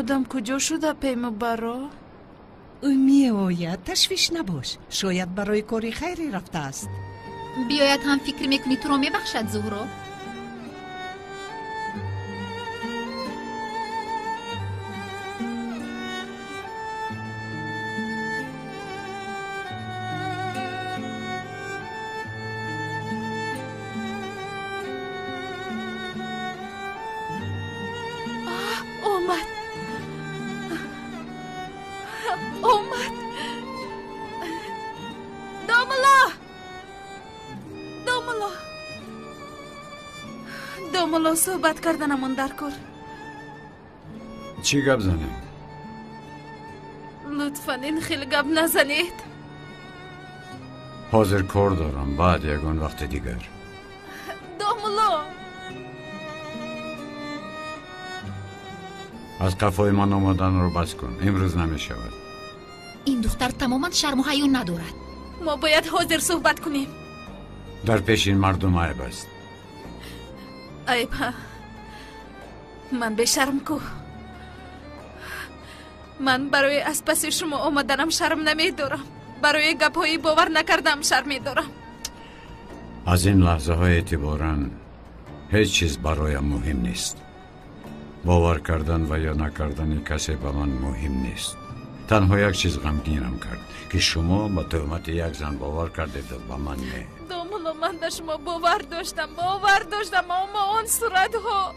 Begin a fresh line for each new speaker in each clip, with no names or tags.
آدم کجا شده پیمو برا؟
او می آید، تشویش نباش. شاید برای کاری خیری رفته است.
بیاید هم فکر میکنی تو رو میبخشد زهرا؟
اومد داملا صحبت کردنمون در کن.
چی گپ زنیم؟
لطفاً این خیلی گپ نزنید.
حاضر کار دارم، بعد یگان وقت دیگر.
داملا
از قفای من آمدن رو بس کن، امروز نمی شود.
این دختر تماما شرم و حیا ندارد.
ما باید حاضر صحبت کنیم.
در پیش این مردم عیب است.
عیب ها؟ من به شرم کو. من برای از پس شما آمدنم شرم نمی دارم. برای گپایی باور نکردم شرم می دارم.
از این لحظه های اعتباراً هیچ چیز برایم مهم نیست. باور کردن و یا نکردن کسی به من مهم نیست. تنها یک چیز غمگینم کرد که شما با تهمت یک زن باور کردید و به من نه.
داملا من در شما باور داشتم اما آن صورت ها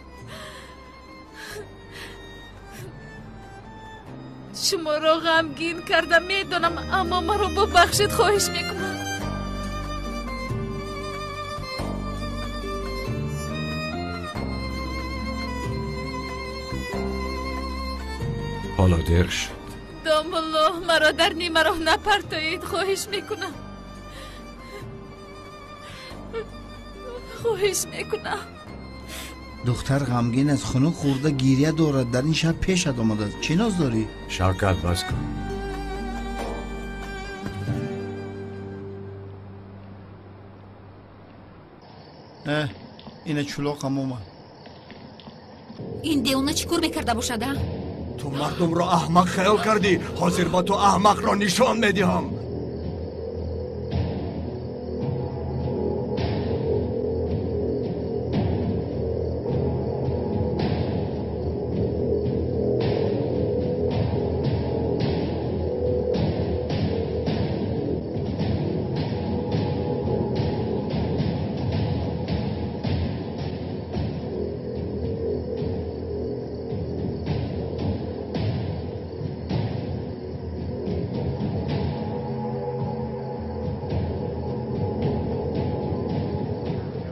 شما را غمگین کردم میدونم، اما من رو ببخشید خواهش میکنم.
حالا دیر شد.
داملا مرا در نیمه راه نپرتایید خواهش میکنم.
دختر غمگین از خانه خورده گریه دارد. در این شب پیشت آمده است. چی ناز داری؟
شوکت بس کن.
اینه چلاقم اومد.
این دیونه چیکار میکرده باشده؟
تو مردم را احمق خیال کردی، حاضر با تو احمق را نشان میدهم.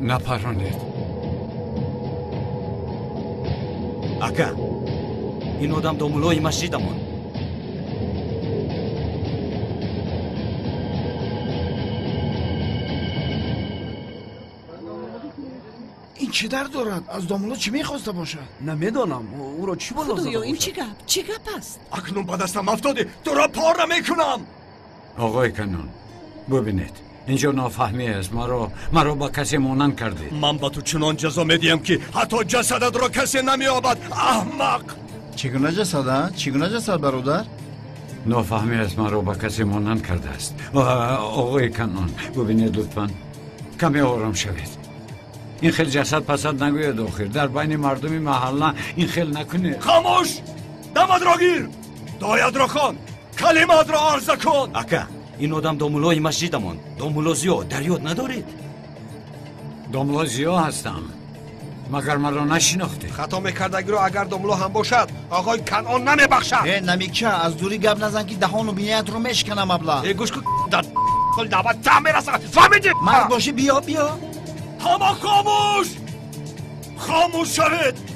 نپرانید.
اکا این آدم دامولای مسجدمون.
این چی در دارد؟ از دامولا چی میخواسته باشد؟
نمیدانم او را چی بالا زده
خدایا این
باشد.
چی گپ است؟
اکنون به دستم افتاده، تو را پاره میکنم.
آقای کنون ببینید، اینجا نافهمی است. مرا با کسی مانند کردید.
من با تو چنان جزا میدیم که حتی جسدت را کسی نمیابد. احمق.
چگونه جسد برادر؟
نافهمی است، مرا با کسی مانند کرده است. آقای کنون ببینید لطفاً کمی آرام شوید. این خیلی جسد پسند نگوید آخر در بین مردم محله این خیلی نکنه.
خاموش، دمت را گیر، دایت را خوان، کلمات را عرضه کن.
اکا این آدم دامولای مسجدمون. دامولا زیا در یاد ندارید؟
داملا زیا هستم، مگر مرا نشناخته؟
خطا میکردگی رو اگر داملا هم باشد آقای کنعان نمیبخشد.
نمیکه از دوری گپ نزن که دهان و بینیت رو میشکنم. ابله
گوش کن، در کل دعوت تم میرسد. فهمیدی؟
مرد باشی بیا
همه خاموش شوید.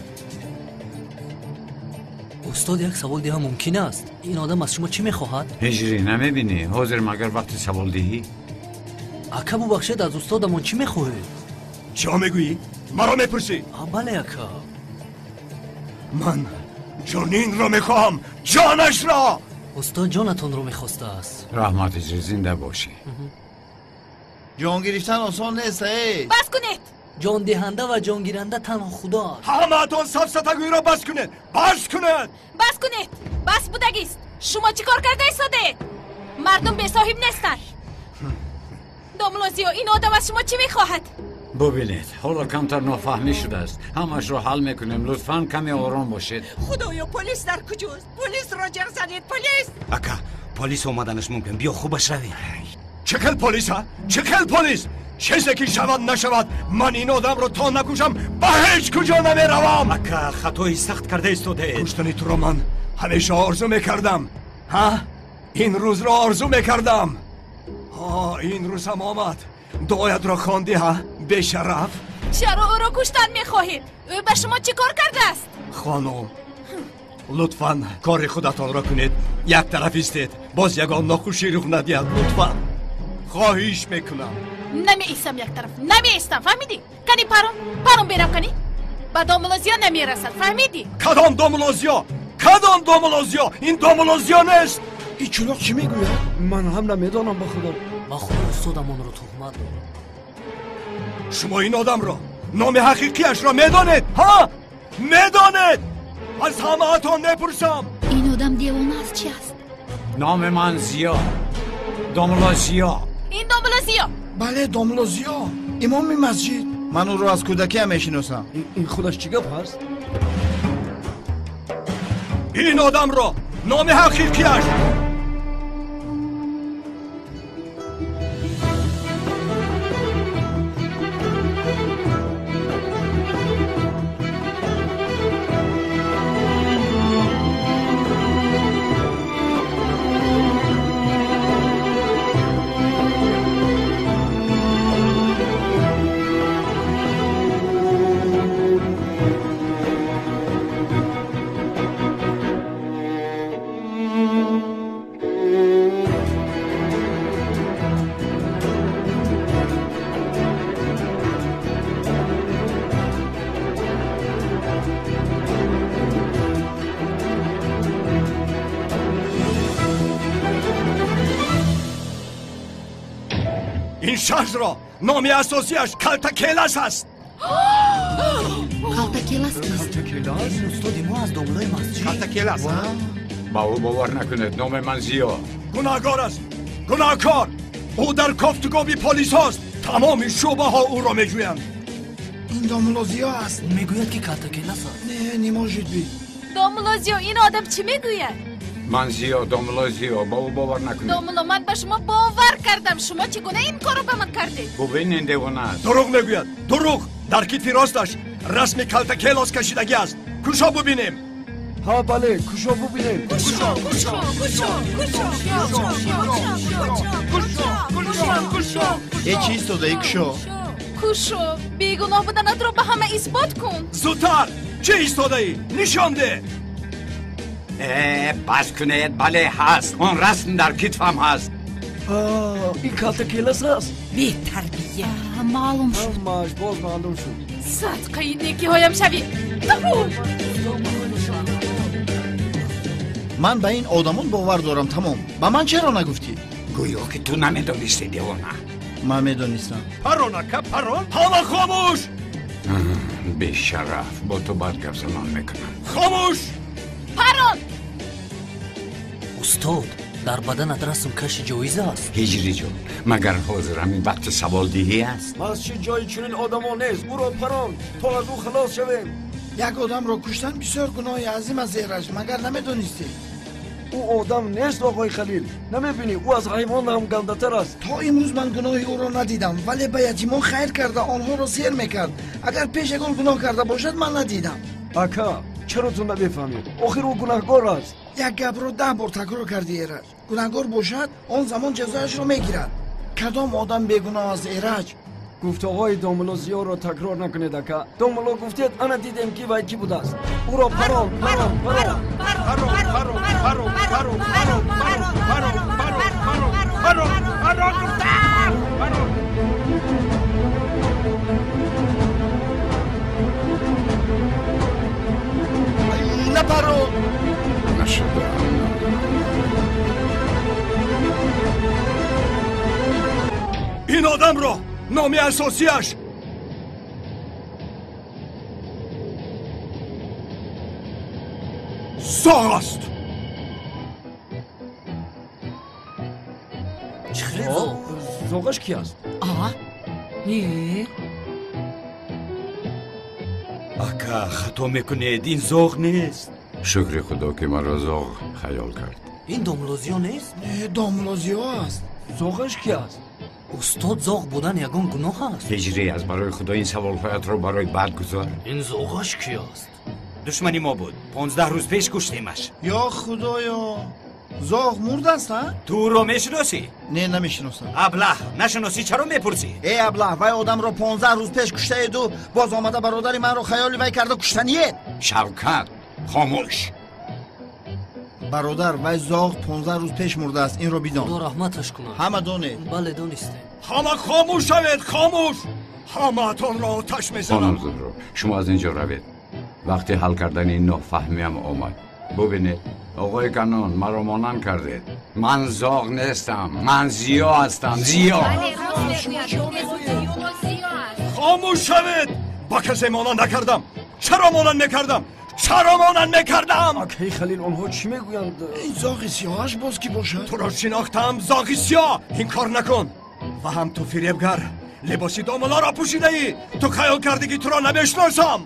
استاد یک سوال دیگه ممکن است. این آدم از شما چی میخواهد؟
هجری نمیبینی؟ حاضر مگر وقت سوال دهی؟
اکا ببخشید از استادمون چی میخواهی؟
چه میگویی؟ مرا میپرسی؟
بله اکا.
من جانین را میخواهم، جانش را.
استاد جانتون رو میخواسته است.
رحمت اجری زنده باشی.
جان گرفتن آسان نیست.
بس کنید.
جان دهنده و جان گیرنده تنها خدا.
همه‌تون سفسطگویی را بس کنید. بس کنید.
بس کنید. بس بودگیست. شما چی کار کرده ایستاده؟ مردم به صاحب نیستن. داملوزیو این آدم از شما چی میخواهد؟
ببینید حالا کمتر نافهمی شده است. همش رو حل میکنیم. لطفاً کمی آرام باشید.
خدایا پلیس در کجاست؟ پلیس را جر زنید. پلیس.
اکا پلیس اومدنش ممکن. بیا خوبش روی.
چکل پلیس ها؟ چکل پلیس؟ چیزی که شود نشود من این آدم رو تا نکشم به هیچ کجا نمیروم.
اکا خطایی سخت کرده ایستاده.
کشتن تو رو من همیشه آرزو میکردم. ها؟ این روز رو آرزو میکردم. این روز هم آمد. دعایت را خواندی ها؟ به شرف.
چرا او را کشتن میخواهید؟ او به شما چی کار کرده است؟
خانم لطفاً کار خودتان را کنید. یک طرف ایستید باز یگان ناخوشی رخ ندید. لطفاً خواهش میکنم.
نمی ایستم یک طرف. نمی ایستم. فهمیدی؟ کنی پرون بیرم کنی؟ با داملوزیا نمی رسد. فهمیدی؟
کدام داملوزیا؟ کدام داملوزیا؟ این داملوزیا نیست.
این چلاق چی میگوید؟
من هم نمیدانم به خدا.
با خود استادمان رو تهمت دارم.
شما این آدم را نام حقیقیش را میدانید؟ ها؟ میدانید؟ از همه‌تان نپرسم.
این آدم دیوانه است. چی است؟
نام من زیا. داملوزیا.
این داملوزیا.
بله داملوزیا امام مسجد. من او رو از کودکی هم میشناسم.
این خودش چی گپ هست؟
این آدم را نام حقیقیش. این شهر را نام اساسیش کلتکیلس است.
کلتکیلس کیست؟
این استاد ما از داملای مسجد.
کلتکیلس
با او باور نکنید. نام من زیا.
گناهکار است. گناهکار. او در گفتگو پلیس هاست. تمام شعبه ها او را میجویند.
این داملوزیا است.
اون میگوید که کلتکیلس است.
نه نماجد بی.
داملوزیا این آدم چی میگوید؟
من زیا داملوزیا. با او باور نکنید.
داملو من به شما باور کردم. شما چگونه این کارو به من کردید؟
ببینید دیوانه است.
دروغ میگوید. دروغ. در کتفی راستش رسم کلتکیلس کشیدگی است. کشا ببینیم.
ها بله کشا ببینیم.
چی ایستاده ای کشو؟
کشو بیگناه بودنت رو به همه اثبات کن.
زودتر. چه ایستاده ای؟ نشان ده.
بس کنید. بله هست. اون رسم در کتفم هست.
این کلتکیلس است.
بی تربیه.
معلوم شد.
همش باز معلوم شد.
صدقه نیکی هایم شوی.
من به این آدمون باور دارم. تمام. با من چرا نگفتی؟
گویا که تو نمیدونستی دیوانه.
من میدونستم.
پرونکه پرون. همه خاموش.
به شرف. با تو بعد گپ زمان میکنم.
خاموش.
پرون.
استاد در بدنت رسم کش جایزه است.
هجری جون مگر حاضر همین وقت سوال دیهی است؟
مسجد جای چنین آدما نیست. او را پران تا از او خلاص شویم.
یک آدم را کشتن بسیار گناه عظیم از ایرج. مگر نمیدونستی؟
او آدم نیست آقای خلیل. نمیبینی او از حیوان هم گنده‌تر است.
تا امروز من گناهی او را ندیدم ولی به یتیمان خیر کرده آنها را سیر میکرد. اگر پیش گل گناه کرده باشد من ندیدم.
اکا چرا تو نمیفهمید؟ آخر او گناهکار است.
یک گپ رو 10 بار تکرار کردی ایرج. گناهکار باشد آن زمان جزایش را میگیرد. کدام آدم بیگناه از ایرج؟
گفته‌های داملوزیا را تکرار نکنید اکا. داملو گفتید انا دیدم کی و کی بوده است. او را پران پران پران پران پران پران پران پران پران پران.
نپرو.
نشده.
این آدم را نام اساسیش زاغ است.
چخری
زاغش کی است؟
آه نه
اکا خطا میکنید این زاغ نیست.
شکر خدا که مرا زاغ خیال کرد.
این دوملوزیو نیست؟
نه داملوزیو است.
زاغش کی است؟
استاد زاغ بودن یگان گناه است.
هجری از برای خدا این سوالهایت رو برای بعد گذار.
این زاغش کی است؟
دشمنی ما بود. 15 روز پیش کشتیمش.
یا خدایا زاغ مرد است ها؟
تو رو میشناسی؟
نه نمیشناسم.
ابله نشناسی چرا میپرسی؟
ای ابله وای آدم رو 15 روز پیش کشته اید و باز آمده برادری من رو خیالی وای کرده کشتنیه.
شوکت خاموش.
برادر وای زاغ 15 روز پیش مرده است. این رو
خدا
بدان.
رحمتش کنه.
همه دونه.
بله دانسته.
همه خاموش شوید خاموش. همه تان را آتش
خانم
میزنم.
زهرا شما از اینجا روید. وقتی حل کردن این نافهمی هم آمد. ببینید آقای کنون مرا مانند کردید. من زاغ نیستم. من زیا هستم. زیا.
خاموش شوید. با کسی مانند نکردم. چرا مانند نکردم؟ چرا مانند نکردم؟
اکی خلیل آنها چی میگویند؟
این زاغ سیاهش باز کی باشد؟
تو را شناختم زاغی سیاه. این کار نکن. و هم تو فریبگر لباسی داملا را پوشیده ای. تو خیال کردی که تو را نمیشناسم.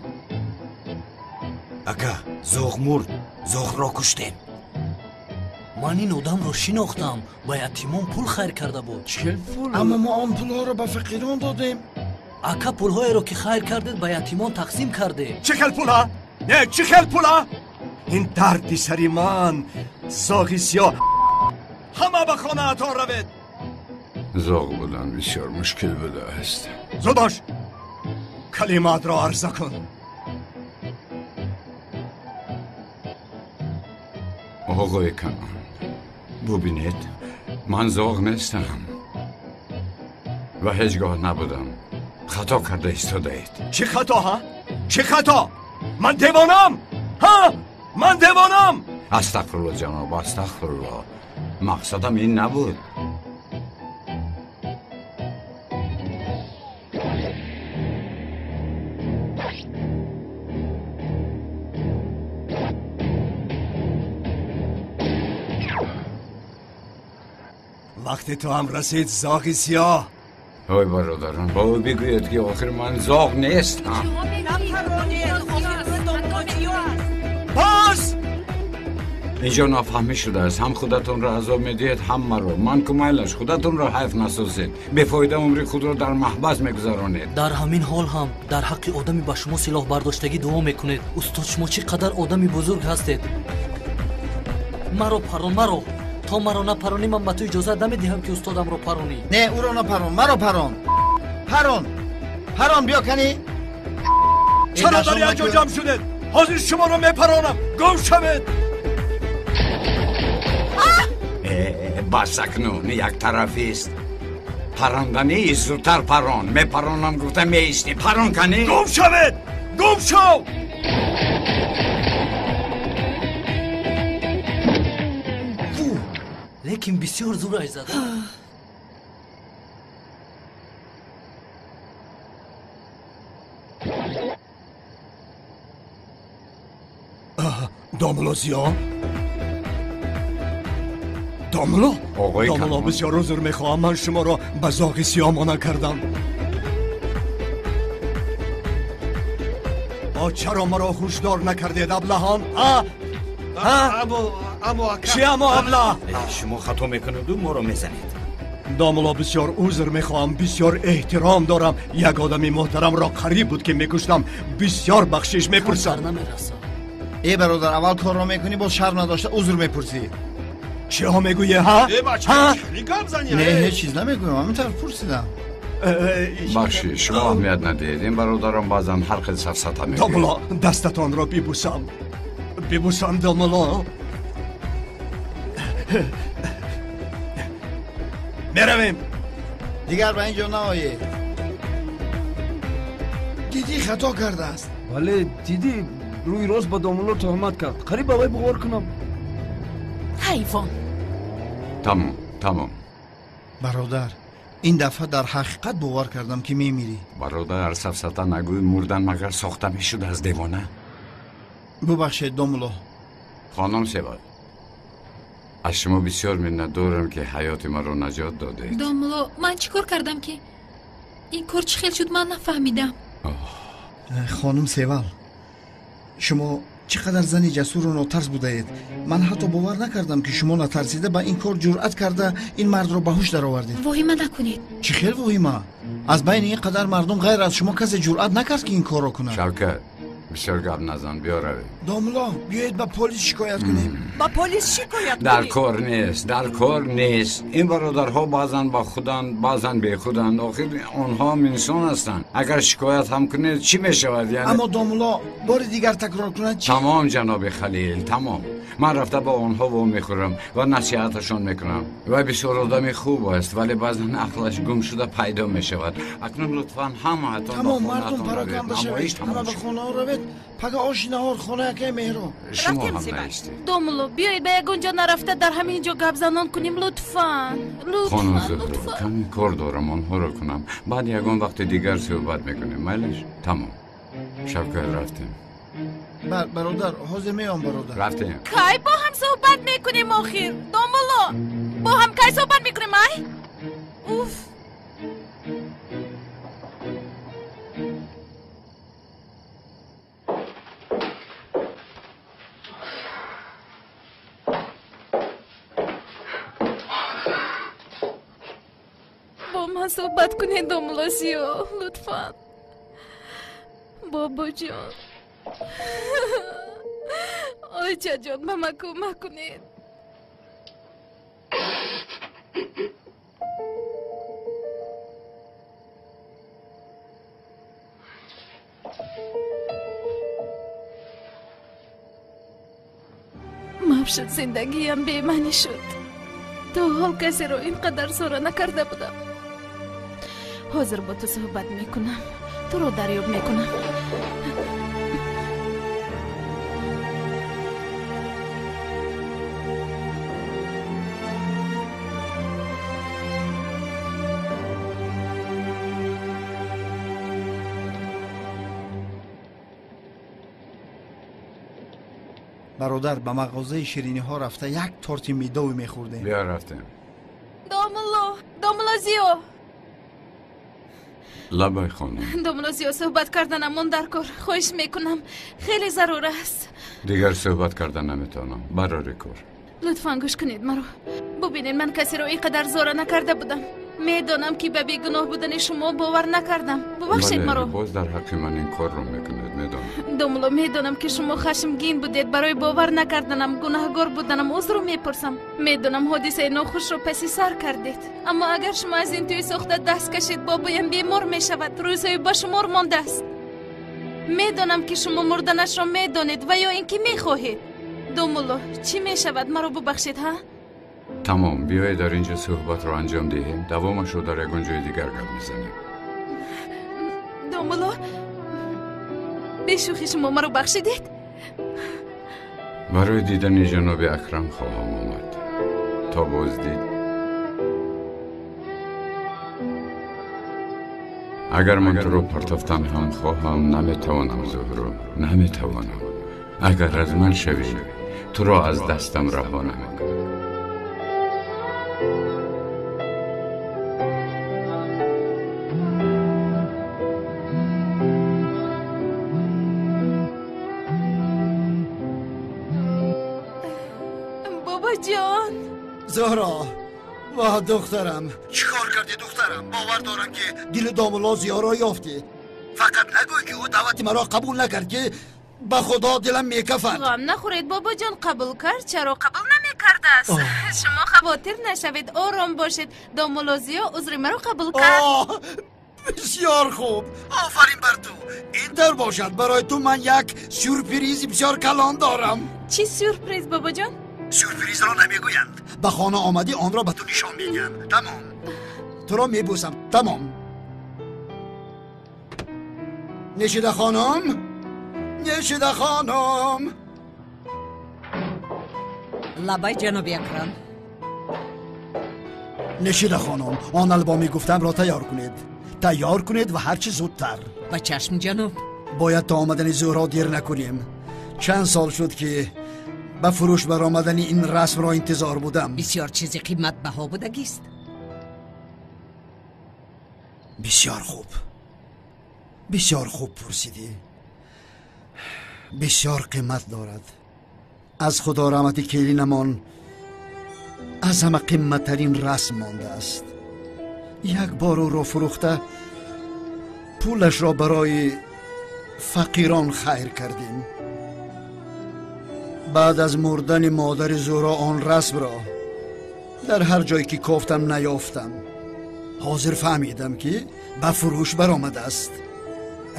اکا زاغ مرد. زاغ را کشتیم.
من این آدم رو شناختم. با یتیمان پول خیر کرده بود.
چه پول؟
اما ما آن پول ها رو به فقیران دادیم.
اکا پولهای رو که خیر کردید با یتیمان تقسیم کرده.
چه خل پولا؟ نه چه خل پولا؟ این دردی سری من زاغی سیاه. همه به خانه اتان روید.
زاغ بودن بسیار مشکل بوده است.
زوداش کلمات را عرضه کن.
آقای کنون ببینید من زاغ نیستم و هیچگاه نبودم. خطا کرده ایستاده اید.
چه خطا ها؟ چه خطا؟ من دیوانم؟ ها؟ من دیوانم؟
استغفرالله جناب استغفرالله. مقصدم این نبود.
وقتی تو هم رسید زاغی سیاه.
های برادران با او بگوید که آخر من زاغ نیستم.
باز
اینجا نافهمی شده است. هم خودتون را عذاب میدید هم مرا. من کمایلش خودتون را حیف نسازید. بفایده عمری خود را در محبس میگذرانید.
در همین حال هم در حق آدمی با شما سلاح برداشتگی دعا میکنید. استاد شما چقدر آدمی بزرگ هستید. مرا پران مرا. تا مرا نپرانی من به تو اجازه نمیدهم که استادم را پرانی.
نه او را نپران مرا پران. پران بیا کنی.
چرا در اینجا جمع شدید؟ حاضر شما را میپرانم. گم شوید.
بس اکنون یک طرفی است. پراندنی زودتر پران. میپرانم گفتم میستی. پران کنی.
گم شوید. گم شو.
لیکن بسیار زورش زده.
داملا زیا؟ داملا؟
آقای
داملا
کنون
بسیار عذر میخواهم. من شما را به زاغی سیاه مانند کردم. چرا مرا هوشدار نکردید ابلهان؟ چی اما ابله؟
شما خطا میکنید و ما رو میزنید.
داملا بسیار عذر میخواهم. بسیار احترام دارم. یک آدمی محترم را قریب بود که میکشتم. بسیار بخشش میپرسم.
نمیرسم.
ای برادر اول کار را میکنی باز شرم نداشته عذر میپرسی.
چی ها میگویی ها؟
نه هیچ چیز نمیگویم. همین طرف پرسیدم.
بخشی شما اهمیت ندید. این برادران بازم هر خیلی سفسطه میگه.
داملا دستتان را ببوسم. ببوسم داملا. میرویم.
دیگر به اینجا نآیی. دیدی خطا کرده است.
بله دیدی روی راست با داملا تهمت کرد. قریب به وی بغور کنم.
حیوان.
تمام.
برادر این دفعه در حقیقت باور کردم که میمیری.
برادر سفسطه نگوی. مردن مگر ساخته میشد از دیوانه.
ببخشید داملا.
خانم سوال از شما بسیار منتظرم که حیات ما رو نجات دادید.
داملو من چیکار کردم که این کار چی خیل شد من نفهمیدم.
خانم سیوال شما چقدر زنی جسور و ناترس بودید. من حتی باور نکردم که شما نترسیده با این کار جرأت کرده این مرد رو به هوش در آوردید.
واهمه نکنید.
چی خیلی واهمه؟ از بین این قدر مردم غیر از شما کسی جرأت نکرد که این کار رو کنه.
شوکت بسیار گپ نزن بیا روید.
داملا بیایید به پلیس شکایت کنیم.
با پلیس شکایت
در
کنیم.
کار نیست در کار نیست. این برادرها بعضن با خودن بعضن بی خودن. آخر آنها هم انسان هستند. اگر شکایت هم کنید چی می شود یعنی؟
اما داملا بار دیگر تکرار کنند چی؟
تمام جناب خلیل تمام. من رفته با آنها وام میخورم و نصیحتشان میکنم و بسیار آدم خوب است ولی بعضن عقلش گم شده پیدا می شود. اکنون لطفا همه هاتون
تمام مردم پراکنده شوید. همه به خانه ها روید. پگه آش نهار خانه که مهرو.
شما هم نیستید.
داملو بیایید به یگونجا نرفته در همین جا گپ زنان کنیم لطفاً.
خانم زهرا کمی کار دارم آنها رو کنم بعد یگان وقت دیگر صحبت میکنیم. میلش تمام. شب که رفتیم.
برادر حاضر میام برادر.
رفتیم.
کی با هم صحبت میکنیم آخر داملو با هم کی صحبت میکنیم ای؟ اوف. با من صحبت کنید داملوزیو لطفاً. بابا جان آیچه جان به من کمک کنید. مفشد زندگیم بیمعنی شد. تا حال کسی رو اینقدر زاره نکرده بودم. حاضر با تو صحبت میکنم. تو رو دریاب میکنم.
برادر به مغازه شیرینی ها رفته یک تورت میدوی میخوردیم.
بیا رفتیم.
داملوزیو
لبای خانم.
داملوزیو صحبت کردنمون در کار خواهش میکنم خیلی ضرور است.
دیگر صحبت کردن نمیتونم برای کار.
لطفاً گوش کنید مرا. ببینید من کسی رو اینقدر زاره نکرده بودم. میدانم که به بیگناه بودن شما باور نکردم. ببخشید مرا.
باز در حق من این کار رو میکنید میدانم.
داملو میدانم که شما خشمگین بودید. برای باور نکردنم گناهگار بودنم عذر رو میپرسم. میدانم حادثه ناخوش رو پسی سر کردید. اما اگر شما از این توی ساخته دست کشید بابایم بیمار میشود. روزهای با شمار مانده است. میدانم که شما مردنش را میدانید و یا اینکه میخواهید. داملو چی میشود مرا ببخشید ها؟
تمام بیایید در اینجا صحبت رو انجام دهیم. دوامش رو در یکون جای دیگر گپ میزنیم.
داملو بشوخی شما مرا بخشیدید؟
برای دیدن جناب اکرم خواهم آمد. تا بازدید. اگر من تو رو پرتفتن هم خواهم نمیتوانم زهرا نمیتوانم. اگر از من شوی تو را از دستم رها نمیکنم.
جان
زهرا و دخترم چیکار کردی دخترم؟ باور دارم که دل داملا زیارا یافتی. فقط نگوی که او دعوت مرا قبول نکرد که به خدا دلم میکفد.
غم نخورید بابا جان قبول کرد. چرا قبول نمیکرده است؟ شما خاطر نشوید آرام باشید. داملوزیا عذر مرا قبول کرد.
بسیار خوب آفرین بر تو. اینطور باشد برای تو من یک سورپریز بسیار کلان دارم.
چی سورپریز بابا جان؟
سورپریز را نمیگویند. به خانه آمدی آن را به تو نشان میدم. تمام. تو را میبوسم. تمام. نشیده خانم. نشیده خانم.
لبای جناب اکرم.
نشیده خانم آن البامی گفتم را تیار کنید. تیار کنید و هرچی زودتر.
با چشم جناب.
باید تا آمدن زهرا دیر نکنیم. چند سال شد که به فروش برآمدن این رسم را انتظار بودم.
بسیار چیزی قیمت بها بودگیست.
بسیار خوب پرسیدی. بسیار قیمت دارد. از خدا رحمت کلینمان از همه قیمتترین رسم مانده است. یک بار او را فروخته پولش را برای فقیران خیر کردیم. بعد از مردن مادر زورا آن رسم را در هر جایی که کافتم نیافتم. حاضر فهمیدم که به فروش برآمده است.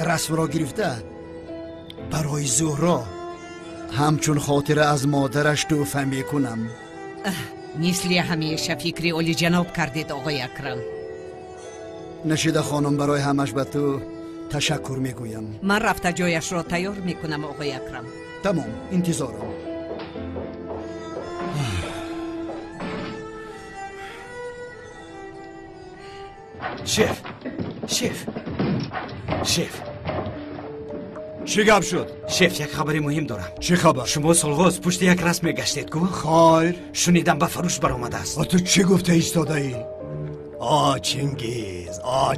رسم را گرفته برای زهرا همچون خاطره از مادرش توفه میکنم.
مثل همیشه فکری اولی جناب کردید آقای اکرم.
نشیده خانم برای همش به تو تشکر میگویم.
من رفته جایش را تیار میکنم آقای اکرم.
تمام، انتظارم.
شف
چی گپ شد؟
شف یک خبری مهم دارم.
چی خبر؟
شما سالغاز پشت یک رسم گشتید گو؟
خیر.
شنیدم به فروش برآمده است.
تو چی گفته ایستاده ای؟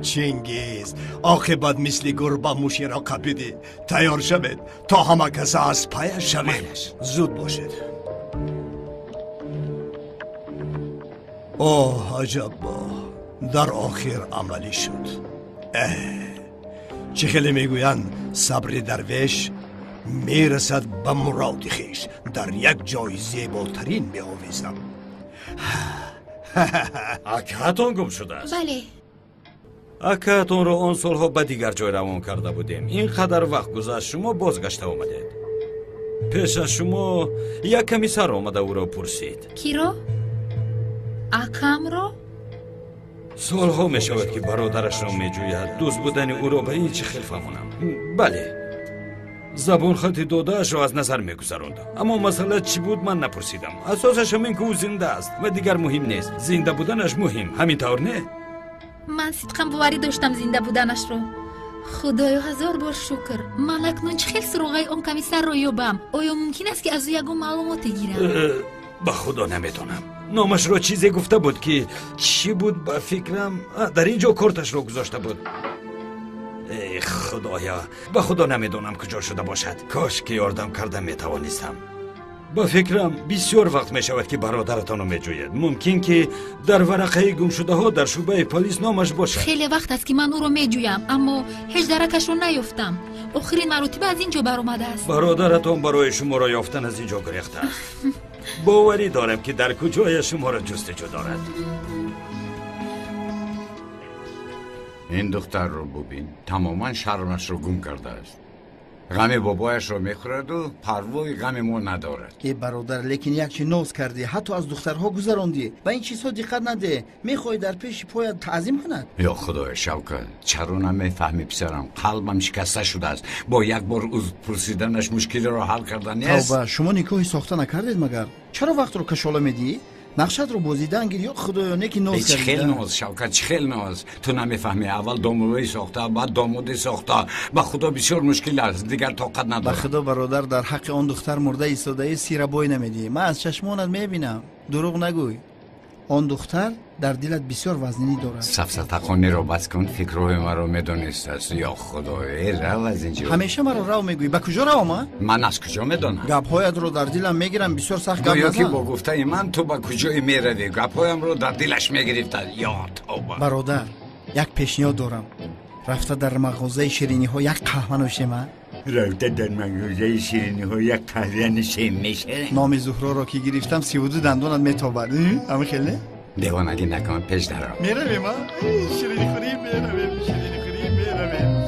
چنگیز عاقبت مثل گربه موشی را قپیدی. تیار شوید تا همه کس از پایش شوید. زود باشید. اوه عجب، در آخر عملی شد. چه خیلی میگویند صبر درویش میرسد به مراد خویش. در یک جای زیباترین میآویزم.
اکهتان گم شده است.
بله.
اکهتان را آن سالها به دیگر جای روان کرده بودیم. اینقدر وقت گذشت شما بازگشته آمدید. پیش از شما یک کمی سر آمده او را پرسید.
کی را؟ اکم را؟
سالها می شود که برادرش را می جوید. دوست بودن او را به این چه خیلی فهمونم. بله، زبان خطی دادهش را از نظر می گذراند. اما مسئله چی بود من نپرسیدم. اساسش همین که او زنده است و دیگر مهم نیست. زنده بودنش مهم، همین طور نه؟
من صدقم باوری داشتم زنده بودنش رو. خدایا هزار بار شکر. من اکنون چه خیلی سراغای اون کمیسر رو یابم. آیا ممکن است که از او یگو معلومات گیرم؟
به خدا نمیتونم. نامش را چیزی گفته بود که چی بود به فکرم. در اینجا کارتش را گذاشته بود. ای خدایا، به خدا نمیدونم کجا شده باشد. کاش که یاردم کرده میتوانستم. به فکرم بسیار وقت میشود که برادرتان رو میجوید. ممکن که در ورقه گم شده ها در شعبه پلیس نامش باشد.
خیلی وقت است که من او رو میجویم اما هیچ درکش رو نیافتم. آخرین مرتبه از اینجا برآمده است.
برادرتان برای شما را یافتن از اینجا گریخته است. باوری دارم که در کجای شما را جستجو دارد. این دختر رو ببین، تماما شرمش رو گم کرده است. غم بابایش رو میخورد و پروای غم ما ندارد.
ای برادر، لیکن یک چی نوز کردی، حتی از دخترها گذراندی و این چیزها دقت نده. میخوای در پیش پایت تعظیم کند؟
یا خدای شوکت، چرا نمیفهمی پسرم؟ قلبم شکسته شده است. با یک بار از پرسیدنش مشکلی را حل کردن نیست.
توبه، شما نکاحی ساخته نکردید مگر؟ چرا وقت رو کشاله میدی؟ نقشت رو بازیدن گیر یا خدایا نکی ناز کردی.
خیلی ناز شوکت، خیلی ناز. تو نمیفهمی، اول دامادی ساخته بعد دامادی ساخته. به خدا بسیار مشکل است، دیگر طاقت ندارم.
به خدا برادر، در حق آن دختر مرده ایستاده سیر بوی نمیدی. من از چشمانت میبینم، دروغ نگوی. آن دختر در دلت بسیار وزنی دارد.
سفسطه‌خانه را بس کن، فکرهای مرا میدانست است. یا خدای، رو از اینجا.
همیشه مرا رو میگویی. به کجا رو
من از کجا میدانم؟
گپ‌هایت رو در دلم میگیرم. بسیار سخت گپ
گویا
نزن.
که با گفته من تو به کجای میروی؟ گپ‌هایم رو در دلش میگرفت. یا توبه.
برادر، یک پیشنهاد دارم. رفته در مغازه شیرینی ها یک قهوه نوشیم.
رفته در مغازه شیرینی ها یک قهوه نوشیم میشه.
نام زهرا را که گرفتم 32 دندانت میتابد. همه خیلی
دیوانگی نکن، پیش درآ.
میرویم ها. شیرینی خوری میرویم. شیرینی خوری میرویم.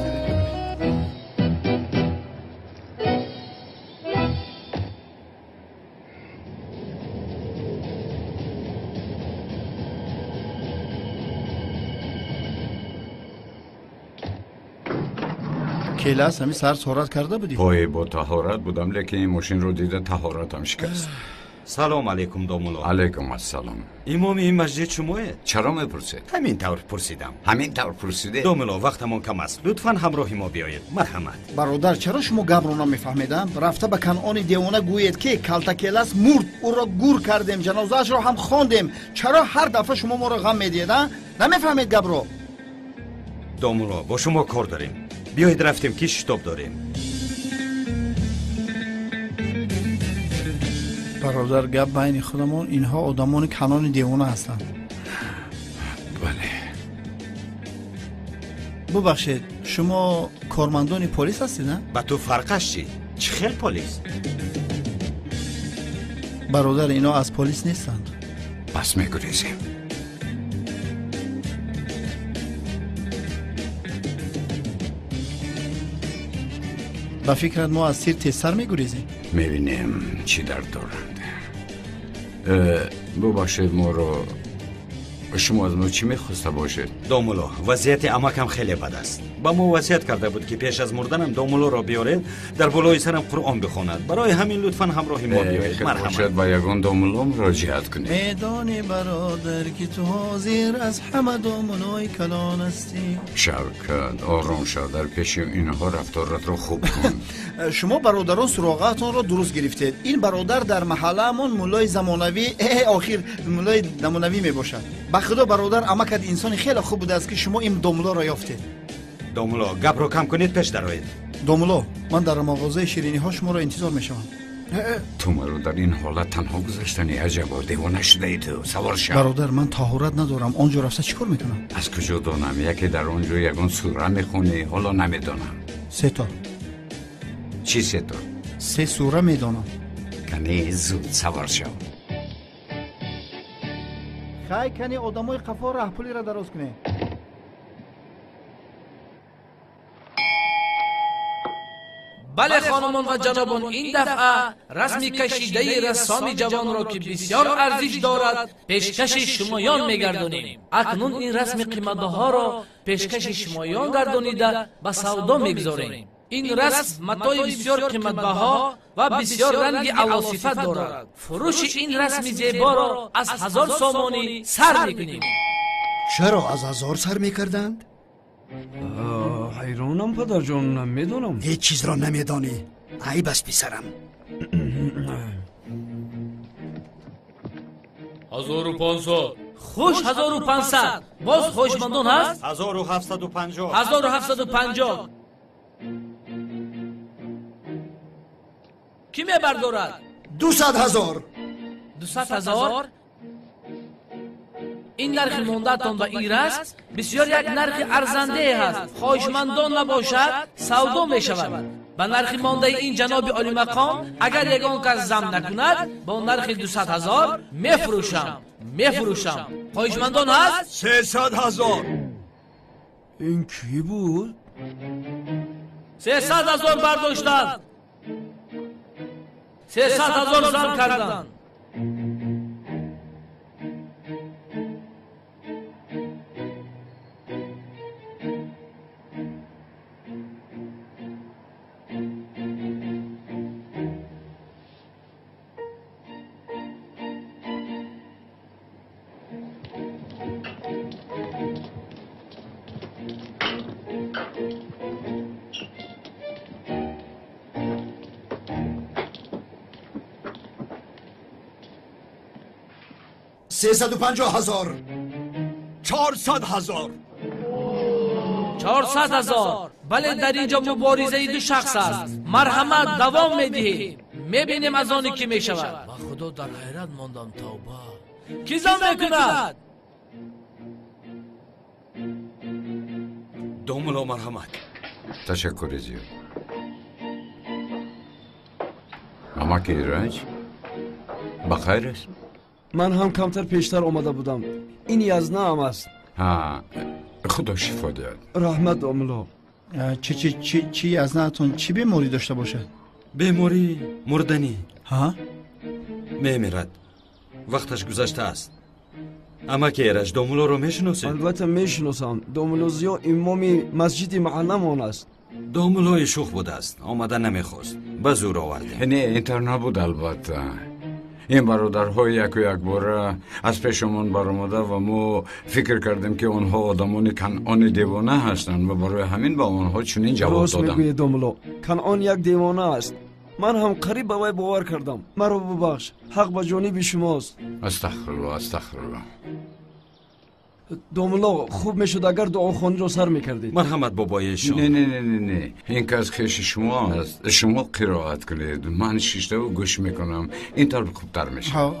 کلاس همی سر طهارت کرده بودی؟
پای با طهارت بودم، لیکن این ماشین رو دیده طهارتم شکست.
سلام علیکم دومولو.
علیکم السلام.
امام این مسجد شماه؟
چرا میپرسید؟
همین طور پرسیدم.
همین طور پرسیده؟
دومولو وقتمون کم است. لطفاً همراه ما بیایید. مرحمت.
برادر چرا شما گپ رو نمیفهمیدم؟ رفته به کنعان دیوانه گوید که کلتکیلس مرد، او را گور کردیم، جنازه‌اش را هم خواندیم. چرا هر دفعه شما ما را غم میدید؟ نمیفهمید گپ رو؟
دومولو با شما کار داریم. بیایید رفتیم که شتاب داریم.
برادر گپ بین خودمون، اینها آدمان کنعان دیوانه هستند.
بله.
ببخشید شما کارمندان پلیس هستید نه؟
با تو فرقش چی؟ چه خیل پلیس؟
برادر اینا از پلیس نیستند.
پس میگریزیم.
با فکرت ما از تیر تیزتر میگریزیم.
میبینیم چی در دارند. ببخشید ما رو، شما از ما چی میخواسته باشید؟
دومولو وضعیت عمکم خیلی بد است. با ما وصیت کرده بود که پیش از مردنم دومولو را بیارید در بالای سرم قرآن بخواند. برای همین لطفاً همراه ما بیایید. مرحمت.
با یگان دومولو مراجعت کنید.
میدانی برادر که تو حاضر از همه دومولوی کلان هستی.
شوکت آرام شو، در پیش اینها رفتارت رو خوب کن.
شما برادران سراغتون رو درست گرفتید. این برادر در محله‌مون مولای زمانوی آخر مولای زمانوی میباشد. به خدا برادر عمکت انسان خیلی خوب بوده است که شما این دومولو را یافتید.
دومولو گپ رو کم کنید، پیش درآیید.
دومولو من در مغازه شیرینی ها شما را انتظار میشوم.
تو مرا در این حالت تنها گذاشتنی؟ عجبا دیوانه شده ای تو. سوار شو.
برادر من طهارت ندارم، آنجا رفته چیکار میکنم؟
از کجا دانم؟ یکی در آنجا یگان سوره میخونی؟ حالا نمیدانم.
3 تا.
چی 3 تا؟
3 سوره میدانم.
کنی زود سوار شو.
خواهی کنی آدمای قفا رهپولی را دراز کنی.
بله خانمان و جنابان، این دفعه رسمی کشیده رسام جوان را که بسیار ارزش دارد پیشکش شمایان میگردانیم. اکنون این رسم قیمت‌ها را پیشکش شمایان گردانیده به سودا میگذاریم. این رسم متاع بسیار قیمت‌بها و بسیار رنگ عواصفت دارد. فروش این رسم زیبا را از 1000 سامانی سر میکنیم.
چرا از 1000 سر میکردند؟
حیرانم پدر جان، نمیدونم.
هیچ چیز را نمیدانی. ای بس پسرم.
1500. خوش 1500. باز خوشمندان هست؟
1750.
1750. کی میبردارد؟
200,000.
200,000. این نرخ مانده‌تان و این رسم بسیار یک نرخ ارزنده است. خواهشمندان نباشد سودا می شود. به نرخ مانده این جناب عالی مقام اگر یگان کس زم نکند با نرخ 200,000 میفروشم. خواهشمندان هست؟
300,000.
این کی بود؟
300,000 برداشتند. 300,000 زم کردند.
$350,000.
400,000.
400,000. بله در اینجا مبارزه دو شخص است. مرحمت دوام میدهیم. میبینیم از آنی که میشود. با خدا در حیرت ماندم. توبه. کی زن میکند؟
دومولو مرحمت.
تشکر زیاد. اما که ایرانج بخیر است؟
من هم کمتر پیشتر آمده بودم. این یزنه هم است.
ها، خدا شفا دهد.
رحمت دومولو.
چی یزنه‌تون چی بیماری داشته باشه؟
بیماری مردنی.
ها؟
میمیرد. وقتش گذشته است. اما که ایرج دومولو رو میشناسید؟
البته میشناسم. دومولو زیا امامی مسجد محلمان است.
دومولوی شوخ بوده است. آمده نمیخواست. به زور آورده.
نه اینطور نبود البته. این برادرها یک و یک باره از پیشمون برآمده و ما فکر کردیم که آنها آدمان کنعان دیوانه هستند و برای همین با آنها چنین جواب
راست
دادم.
میگویی دوملو، کنعان یک دیوانه است. من هم قریب به وی باور کردم. مرا ببخش، حق به جانب شماست.
استغفرالله استغفرالله.
دوملو، خوب میشد اگر دعاخوانی را سر میکردید.
مرحمت بابایشان.
نه نه نه نه نه، این که از خیش شما است. شما قرائت کنید، من شیشته و گوش میکنم، اینطور خوبتر میشه.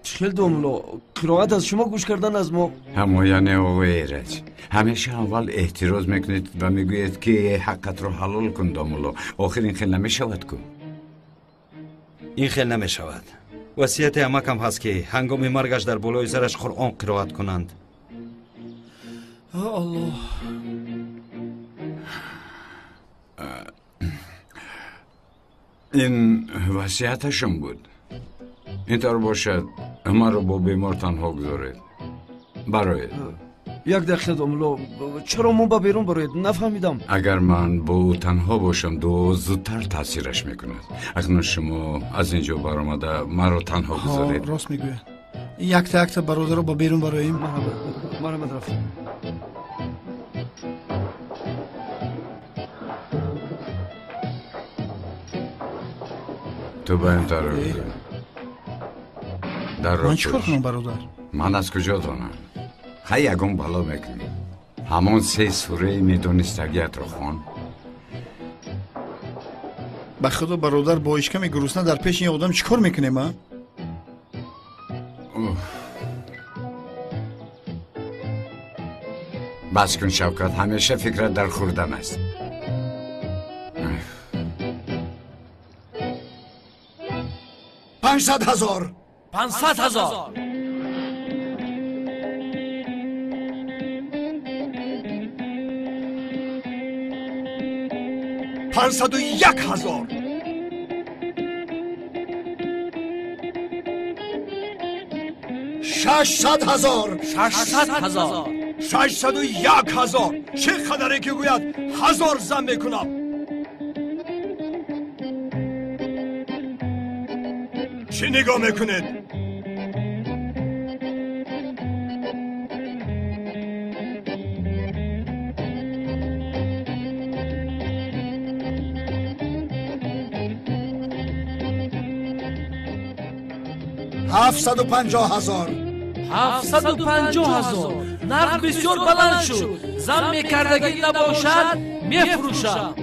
چخیل دوملو، قرائت از شما گوش کردن از ما.
همه یعنی آقای ایرج، همیشه اول احتراز میکنید و میگوید که حقت رو حلال کن دوملو. آخر این خیل نمیشود کن.
این خیل نمیشود. وصیت امکم هست که هنگام مرگش در بالای سرش قرآن قرائت کنند.
الله.
این وصیتشون بود. اینطور باشد ما رو با بیمار تنها گذارید. برای
یک دقیقه دوملو، چرا ما با بیرون برید؟ نفهمیدم.
اگر من با او تنها باشم دو زودتر تاثیرش میکند. اکنون شما از اینجا برآمده ما رو تنها گذارید.
راست میگوید. یک تا برادر رو با بیرون براییم.
مرحمت رفتم.
تو با این طرف در
من چیکار کنم برادر؟
من از کجا دانم؟ خیلی یکم بالا میکنی. همون 3 سوره میدونستگیت رو خوان.
به خدا برادر با اشکم گرسنه در پیش این آدم چیکار میکنه ما؟
بس کن شوکت، همیشه فکرت در خوردن است.
500,000.
500,000.
501,000.
600,000.
600,000.
601,000. چقدره که گوید 1000 زن میکنم. چی نگاه میکنید؟
هفتصد و 50,000.
750,000. نرخ بسیار بلند شد. زن میکردگی نباشد میفروشم.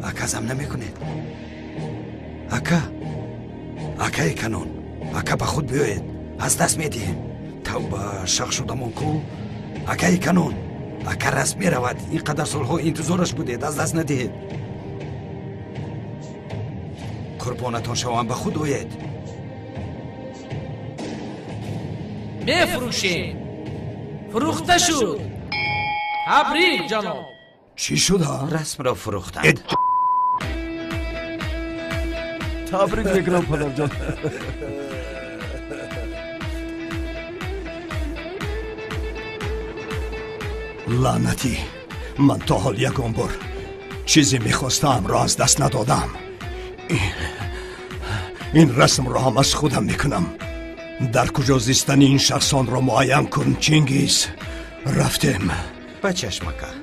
اکا زم نمیکنید. اکای کنون، اکا به خود بیایید، از دست میدهیم. توبه شخ شدمون کو. اکای کنون، اکا رسم میرود. اینقدر سالها انتظارش بودید، از دست ندهید. قربانتان شوم، به خود آیید.
میفروشیم. فروخته شد. تبریک جناب.
چی شده؟
رسم را فروختند.
تبریک میکنم پدر جان.
لعنتی، من تا حال یکم بار چیزی میخواستم را از دست ندادم. این رسم را هم از خودم میکنم. در کجا زیستن این شخصان را معین کن چینگیز. رفتیم.
به چشمکه.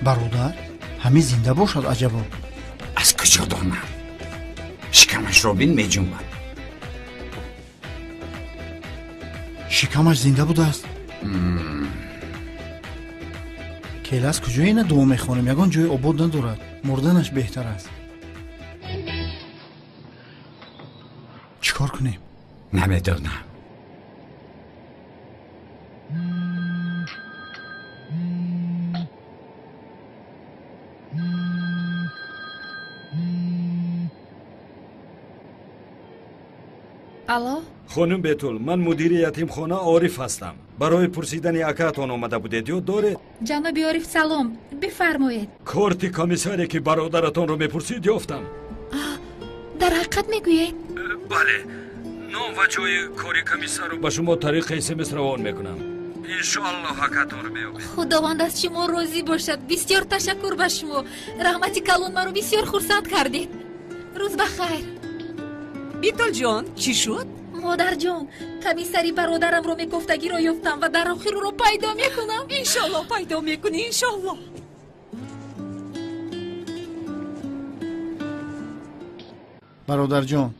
برادر همه زنده باشد عجبا.
از کجا دانم؟ شکمش رو بین میجنبد.
شکمش زنده بوده است. کیل از کجا اینه دعا میخوانیم؟ یگان جای آباد ندارد. مردنش بهتر است. چیکار کنیم؟
نمیدونم.
الو
خانم بتول، من مدیر یتیمخانه عارف هستم. برای پرسیدن اکاتون آمده بودید یا دارید؟
جناب عارف سلام، بفرمایید.
کارت کمیساری که برادرتون رو میپرسید یافتم.
در حقیقت میگویید؟
بله. نام و جای کاری کمیسار رو به شما طریق اسمس روان میکنم. انشاءالله اکاتون رو میابید.
خداوند از شما راضی باشد. بسیار تشکر به شما. رحمتی کلان مرا بسیار خرسند کردید. روز بخیر.
بیتل جان چی شد؟
مادر جان، کمیسری برادرم رو میگفتگی رو یافتم و در آخر رو پیدا میکنم.
انشالله پیدا میکنی انشالله.
برادر جان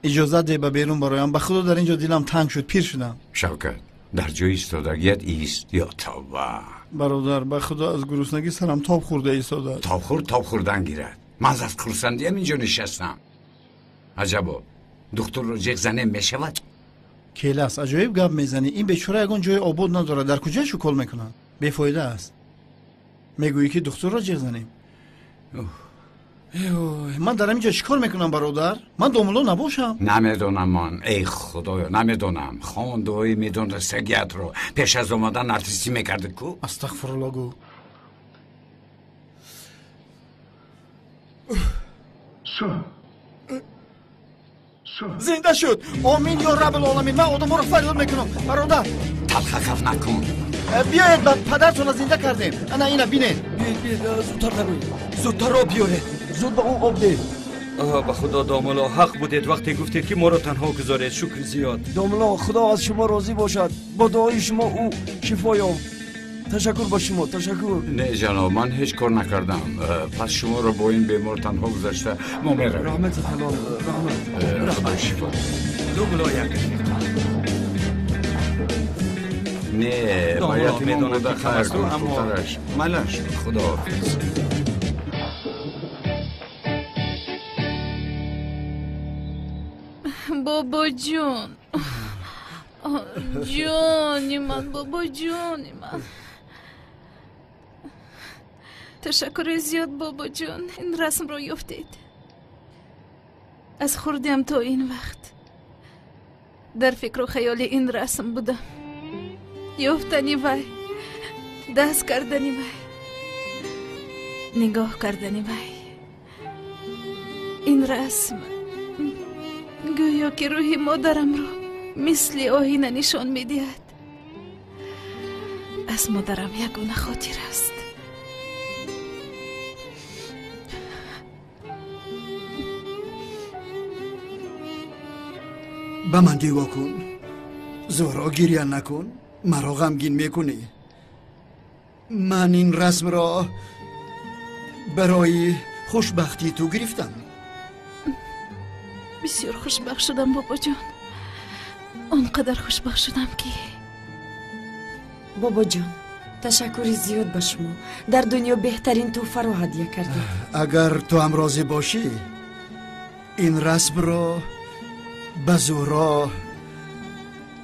اجازه ده به بیرون برایم. به خدا در اینجا دلم تنگ شد، پیر شدم.
شوکت در جای ایستادگیت ایست یا توبه.
برادر به خدا از گرسنگی سرم تاب خورده ایستاده.
تاب خوردن گیرد. من از خرسندی هم اینجا نشستم. عجبا دکتر رو جیغ زنه میشود؟
کیلاس عجایب گپ میزنی. این بیچاره اگون جای آباد نداره، در کجاشو کل میکنن؟ بیفایده است. میگویی که دکتر را جیغ زنیم. من در اینجا چیکار میکنم برادر؟ من دوملو نباشم؟
نمیدونم من، ای خدایا نمیدونم. خواندوی میدون رسگیت رو پیش از اومدن ارتیستی میکرده کو؟
استغفرالله گو. زنده شد. آمین یا رب العالمین. من آدم ها رو فریاد میکنم. برادر
تلخ نکن.
بیاید پدرتون رو زنده کردیم. انا اینا بینید.
بیاید زودتر نگوید. زودتر آب بیاره. زود به اون آب ده.
به خدا داملا حق بودید وقتی گفتید که ما رو تنها گذارید. شکر زیاد.
داملا خدا از شما راضی باشد. با دعای شما او شفا یافت. تشکر با شما. تشکر.
نه جناب من هیچ کار نکردم. پس شما رو با این بیمار تنها گذاشته ما میرویم.
رحمت حلال. رحمت.
خدا شفا.
دوملا یک
نه باید میدونه در خیر کن خودترش. ملش خدا حافظ.
بابا جون جونی من، بابا جونی من. تشکر زیاد بابا جون، این رسم رو یافتید. از خوردیم تا این وقت در فکر و خیال این رسم بودم. یافتنی وای، دست کردنی وای، نگاه کردنی وای. این رسم گویا که روح مادرم رو مثل آینه نشان میدهد. از مادرم یگانه خاطر است.
به من دیگاه کن. زورا گریه نکن. مرا غمگین میکنی. من این رسم را برای خوشبختی تو گرفتم.
بسیار خوشبخت شدم بابا جان. اونقدر خوشبخت شدم که
بابا جان تشکر زیاد به شما. در دنیا بهترین تحفه را هدیه کردید.
اگر تو هم راضی باشی این رسم را به زورا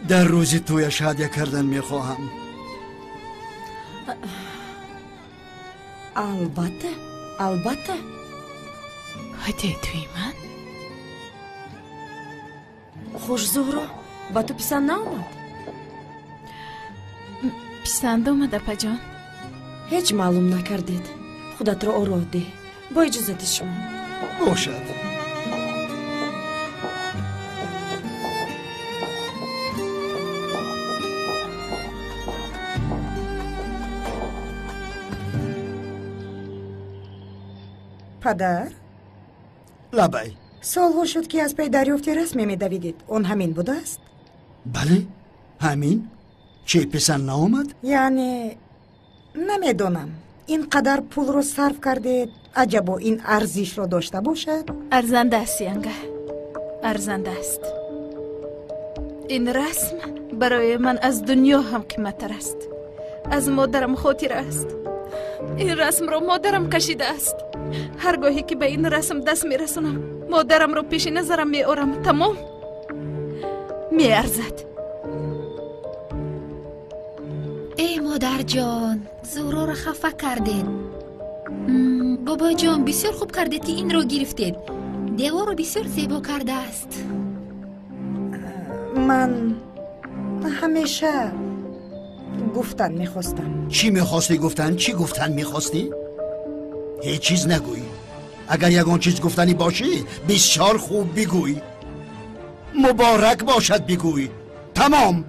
در روز تویش هدیه کردن میخواهم.
البته البته.
هدیه توی من؟
خوش زهرا با تو پسند نامد؟
پسند آمد اپا جان.
هیچ معلوم نکردید. خودت را آراه ده. با اجازت شما.
باشد.
پدر؟
لبای
سالها شد که از پی دریافت رسمی میدویدید. اون همین بوده است؟
بله همین. چه پسند نامد؟
یعنی نمیدونم اینقدر پول رو صرف کردید عجبا این ارزش رو داشته باشد؟
ارزنده است ینگه، ارزنده است. این رسم برای من از دنیا هم قیمت‌تر است. از مادرم خاطر است. این رسم رو مادرم کشیده است. هرگاهی که به این رسم دست میرسونم مادرم رو پیش نظرم میارم. تمام میارزد.
ای مادر جان زورا رو خفه کردید. بابا جان بسیار خوب کردید که این رو گرفتید. دیوار رو بسیار زیبا کرده است.
من همیشه گفتن میخواستم.
چی میخواستی گفتن؟ چی گفتن میخواستی؟ هیچ چیز نگوی. اگر یگان چیز گفتنی باشی بسیار خوب بگوی. مبارک باشد بگوی. تمام.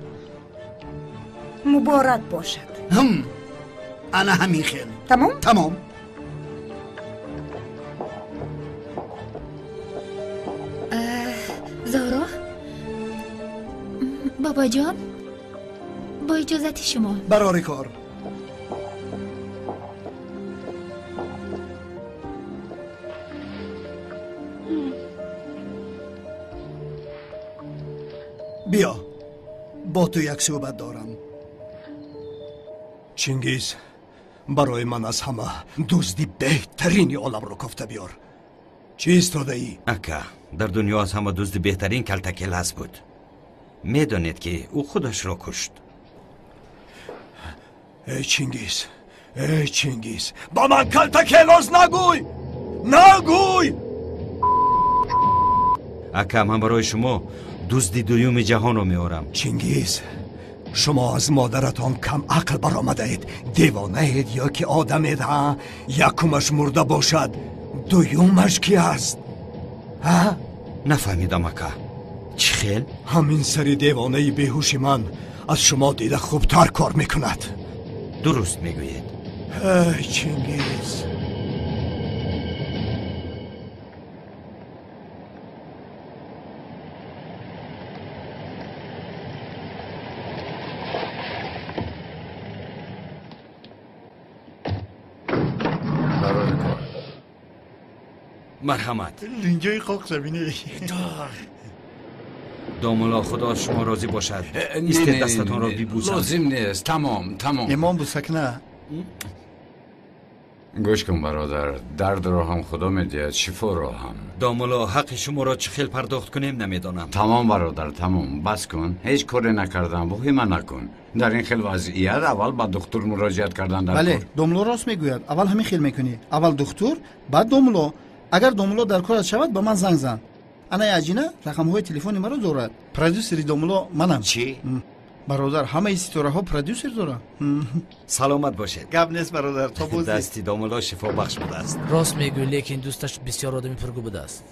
مبارک باشد.
انا همین خیلی.
تمام؟
تمام.
زارا بابا جان با اجازت شما
برای کار. بیا با تو یک صحبت دارم.
چینگیز برای من از همه دزدی بهترین عالم رو گفته بیار. چی ایستاده ای؟
اکا در دنیا از همه دزد بهترین کلتکل هست بود. میدانید که او خودش را کشت.
ای چینگیز با من کلتکلاز نگوی. نگوی.
اکا من برای شما دزدی دوم جهان رو میارم.
چینگیز شما از مادرتان کم عقل برآمده اید. دیوانه اید یا که آدم اید ها؟ یکمش مرده باشد دویومش کی است؟ ها؟
نفهمیدم اکا. چی خیل؟
همین سری دیوانه بیهوش من از شما دیده خوبتر کار میکند.
درست میگویید.
ای چینگیز
مرحمت.
لینجای خاک زمینه.
داملا خدا شما راضی باشد. ایست دستتان را بیبوسم.
لازم نیست. تمام.
امام بوسک نه.
گوش کن برادر، درد را هم خدا میدهد، شفا را هم.
داملا حق شما را چه خیل پرداخت کنیم نمیدانم.
تمام برادر تمام. بس کن. هیچ کاری نکردم. وحی نکن. در این خیل وضعیت اول با دکتر مراجعت کردن در
بله
کار.
دوملو راست میگوید. اول همین خیل میکنی. اول دکتر بعد دوملو. اگر دوملو در کارت شود با من زنگ زن. انا یاجینا رقم های تلفنی مرا دارد. پرودوسری دوملو منم.
چی؟
برادر همه استوره ها پرودوسر داره.
سلامت باشید.
گپ نیست برادر. تا بوزی.
دستی داملا شفا بخش بوده است.
راست میگوی، لیکن دوستش بسیار آدمی پرگو بوده است.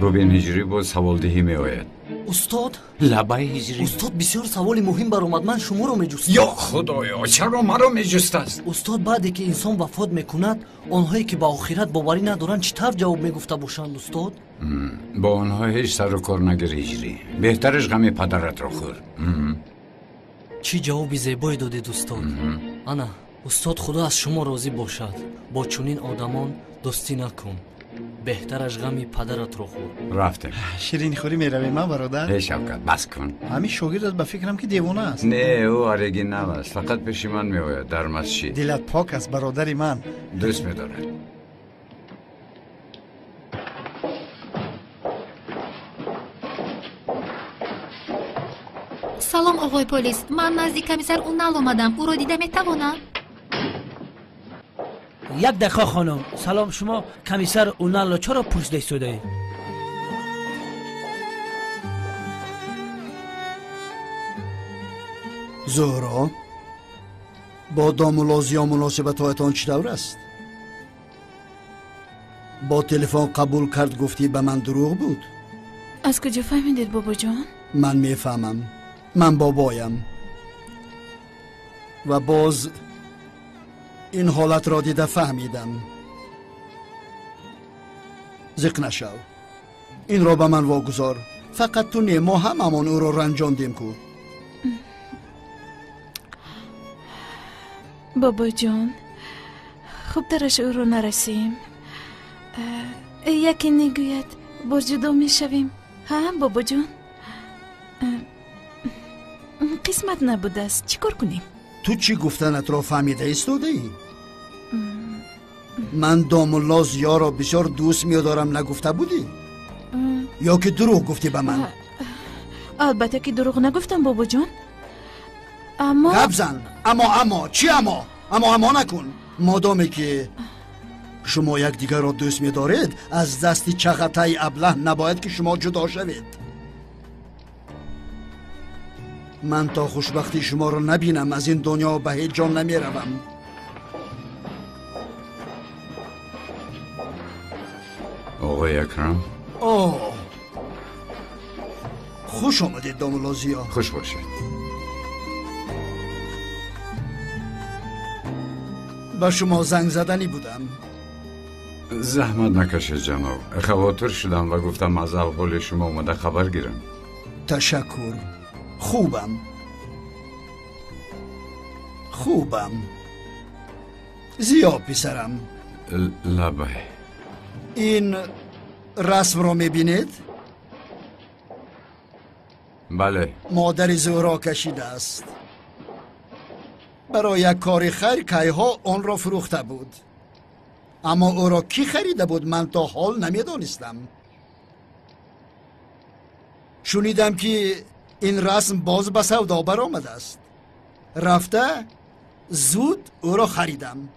روبین هجری بود سوال دهی می آید.
استاد
لبای هجری.
استاد بسیار سوال مهم برآمد. من شما رو میجستم.
یا خدایا چرا مرا میجست است؟
استاد بعدی که انسان وفات میکند آنهایی که به آخرت باوری ندارند چطور جواب میگفته باشند استاد؟
با آنها هیچ سر و کار نگیر هجری. بهترش غم پدرت را خور.
چی جوابی زیبایی دادید استاد. انا استاد خدا از شما راضی باشد. با چنین آدمان دوستی نکن. بهترش غمی پدرت رو خور.
رفتم.
شیرینی خوری میروی من برادر.
ای شوکت بس کن.
همین شاگرد به فکرم که دیوانه است.
نه او آرگی نواست. فقط پیش من می آید در مسجد.
دلت پاک است برادری من.
دوست می دارد.
سلام آقای پلیس، من نزدیک کمیسر اونال اومدم. او رو دیده میتوانم؟
یک دقیقه خانم. سلام، شما کمیسر اونال چرا پرسیده ایستاده؟
زهرا با دامولازیا مناسبت هایتان چی دور است؟ با تلفن قبول کرد گفتی به من دروغ بود.
از کجا فهمیدید بابا جان؟
من میفهمم. من بابایم و باز این حالت را دیده فهمیدم. زق نشو. این را به من واگذار. فقط تو نه، ما هممان او را رنجاندیم کو.
بابا جان خوب درش او رو نرسیم. یکی نگوید برجدو می شویم. ها بابا جان قسمت نبوده است. چی کار کنیم؟
تو چی گفتنت را فهمیده ایستاده ای؟ من دامالله زیا را بسیار دوست می‌دارم نگفته بودی؟ یا که دروغ گفتی به من؟
البته که دروغ نگفتم بابا جان، اما
گپ زن. اما چی اما نکن. مادامی که شما یکدیگر را دوست می‌دارید از دست چغتای ابله نباید که شما جدا شوید. من تا خوشبختی شما را نبینم از این دنیا به هیچ جا نمیروم.
آقای اکرم
خوش آمدید دامولازیا.
خوش باشید.
با شما زنگ زدنی بودم.
زحمت نکشید جناب. خواطر شدم و گفتم از احوال شما اومده خبر گیرم.
تشکر. خوبم. زیا پسرم.
لبه.
این رسم را میبینید؟
بله.
مادر زهرا کشیده است. برای یک کار خیر کیها آن را فروخته بود. اما او را کی خریده بود من تا حال نمیدانستم. شنیدم که این رسم باز به سودا برآمده است. رفته زود او را خریدم.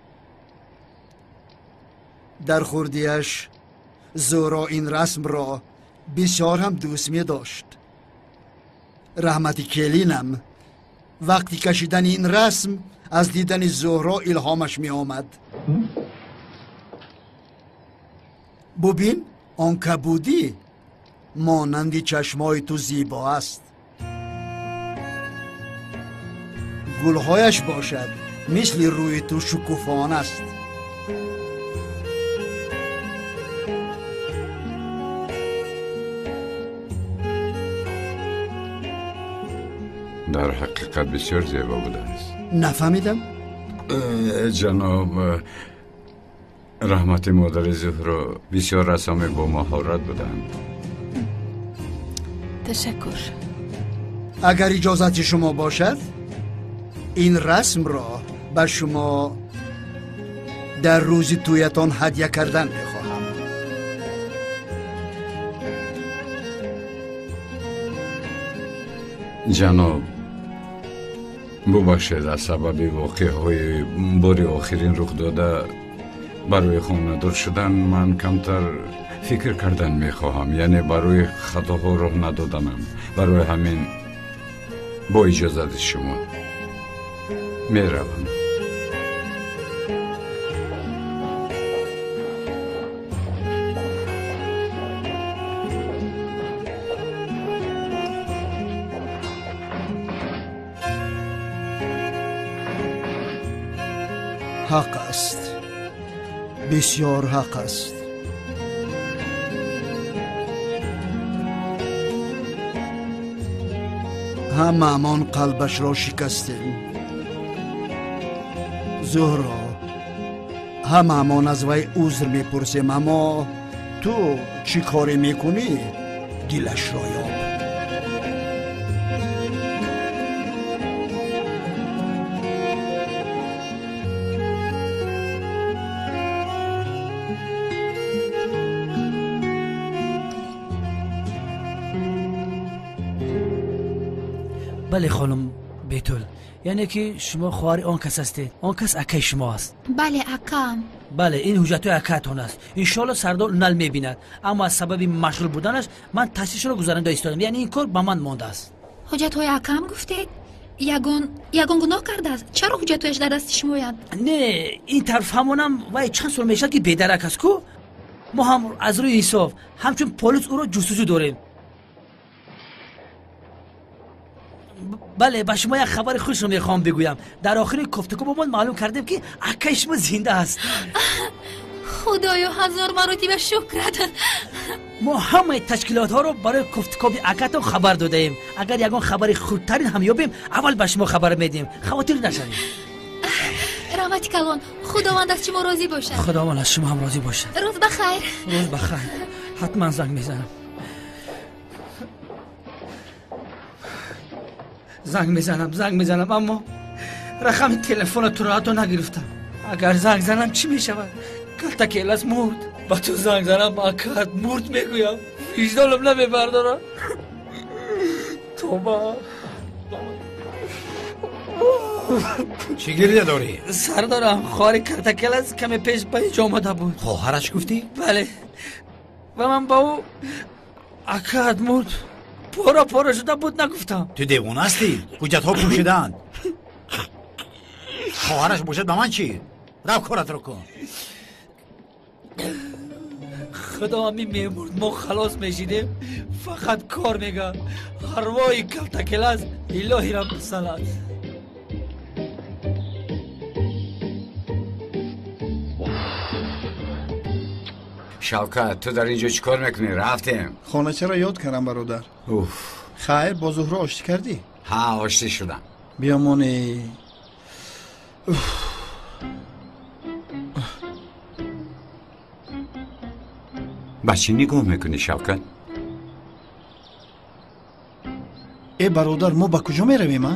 در خردیش زهرا این رسم را بسیار هم دوست می داشت. رحمتی کلینم وقتی کشیدن این رسم از دیدن زهرا الهامش می آمد. ببین آن کبودی مانند چشمای تو زیبا است. گلهایش باشد مثل روی تو شکوفان است.
در حقیقت بسیار زیبا بوده است.
نفهمیدم؟
جناب رحمت مادر زهرا بسیار رسام با مهارت بودند.
تشکر.
اگر اجازت شما باشد این رسم را به شما در روز تویتان هدیه کردن میخواهم.
جناب ببخشید از سبب واقعه های باری آخرین رخ داده برای خانه‌دار شدن من کمتر فکر کردن میخواهم. یعنی برای خطاها راه ندادنم. برای همین با اجازت شما میروم.
حق است. بسیار حق است. همه‌مان قلبش را شکستیم. زهرا همه‌مان از وی عذر میپرسیم اما تو چی کاری میکنی؟ دلش را یاب.
بله خانم بیتول، یعنی که شما خواهر آن کس هستید. آن کس اکای شما است.
بله اکام.
بله این حجت اکاتون است. انشالله سردار نل میبیند، اما از سبب مشغول بودنش من تصحیحش را گذرانده ایستادم. یعنی این کار با من مانده است.
حجت های اکام گفتید؟ یگان گناه کرده است. چرا حجت هایش در دست شما آید؟
نه این طرف همونم وای چند سال میشد که بیدرک است کو. ما هم از روی حساب همچون پلیس او را جستجو داریم. بله با شما یک خبر خوش رو میخوام بگویم. در آخر گفتگو با من معلوم کردیم که اکای شما زنده است.
خدایا هزار مراتب شکرت.
ما همه تشکیلات ها رو برای گفتگو اکاتون خبر داده ایم. اگر یگان خبر خوبترین هم یابیم اول به شما خبر میدیم. خاطر نشوید.
رحمت کلان خداوند از شما راضی باشد.
خداوند از شما هم راضی باشد.
روز بخیر.
روز بخیر. حتما زنگ میزنم. زنگ میزنم اما رقم تلفن تو را نگرفتم. اگر زنگ زنم چی میشود؟ کلتکیل از مرد. با تو زنگ زنم اکات مرد میگویم. وجدانم نمیبردارم. توبه.
چی گریه داری؟
سر دارم. خواهر کرتکل از کمی پیش به اینجا آمده بود.
خواهرش گفتی؟
بله. و من با او اکاد مرد. پورا شده بود نگفتم.
تو دیوانه هستی؟ حجت ها پوشیدن. خواهرش باشد به من چی؟ رفت کارت رو کن.
خدا همین میمورد ما خلاص میشیدیم. فقط کار میگه. هروای کرتکل از الهی را بسلات.
شوکت تو در اینجا چی کار میکنی؟ رفتیم.
خانه چرا یاد کردم برادر؟ خیر با زهره آشتی کردی؟
ها آشتی شدم.
بیا مونی.
با چی نگاه میکنی شوکت؟
ای برادر ما با کجا میرویم ها؟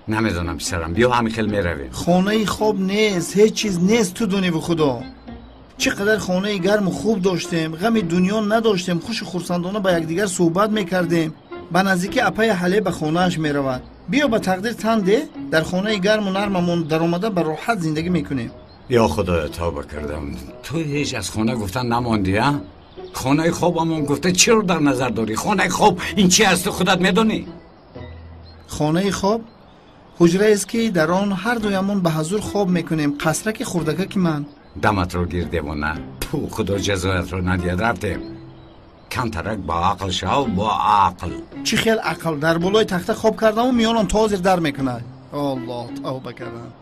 نمیدونم پسرم، بیا همین خیل میرویم.
خانه خواب نیست، هیچ چیز نیست تو دنیا به خدا. چقدر خانه گرم و خوب داشتیم، غم دنیا نداشتیم، خوش خورسندانه با یکدیگر صحبت میکردیم. به نزدیکی اپای حله به خانه‌اش میرود. بیا با تقدیر تن ده، در خانه گرم و نرممون در آمده به راحت زندگی میکنیم.
یا خدایا توبه کردم. تو هیچ از خانه گفتن نماندی ها؟ خانه خوابمون گفته چی رو در نظر داری؟ خانه خواب این چی هست خودت میدونی؟
خانه خواب حجره است که در آن هر دویمون به حضور خواب میکنیم. قصرک خردکه که من
دمت رو گیر دیوانه. تو خدا جزایت رو ندید. رفتیم. کم ترک با عقل شو، با عقل.
چی خیل عقل؟ در بالای تخته خواب کردم و میانم تازر در میکنه. الله توبه کردم.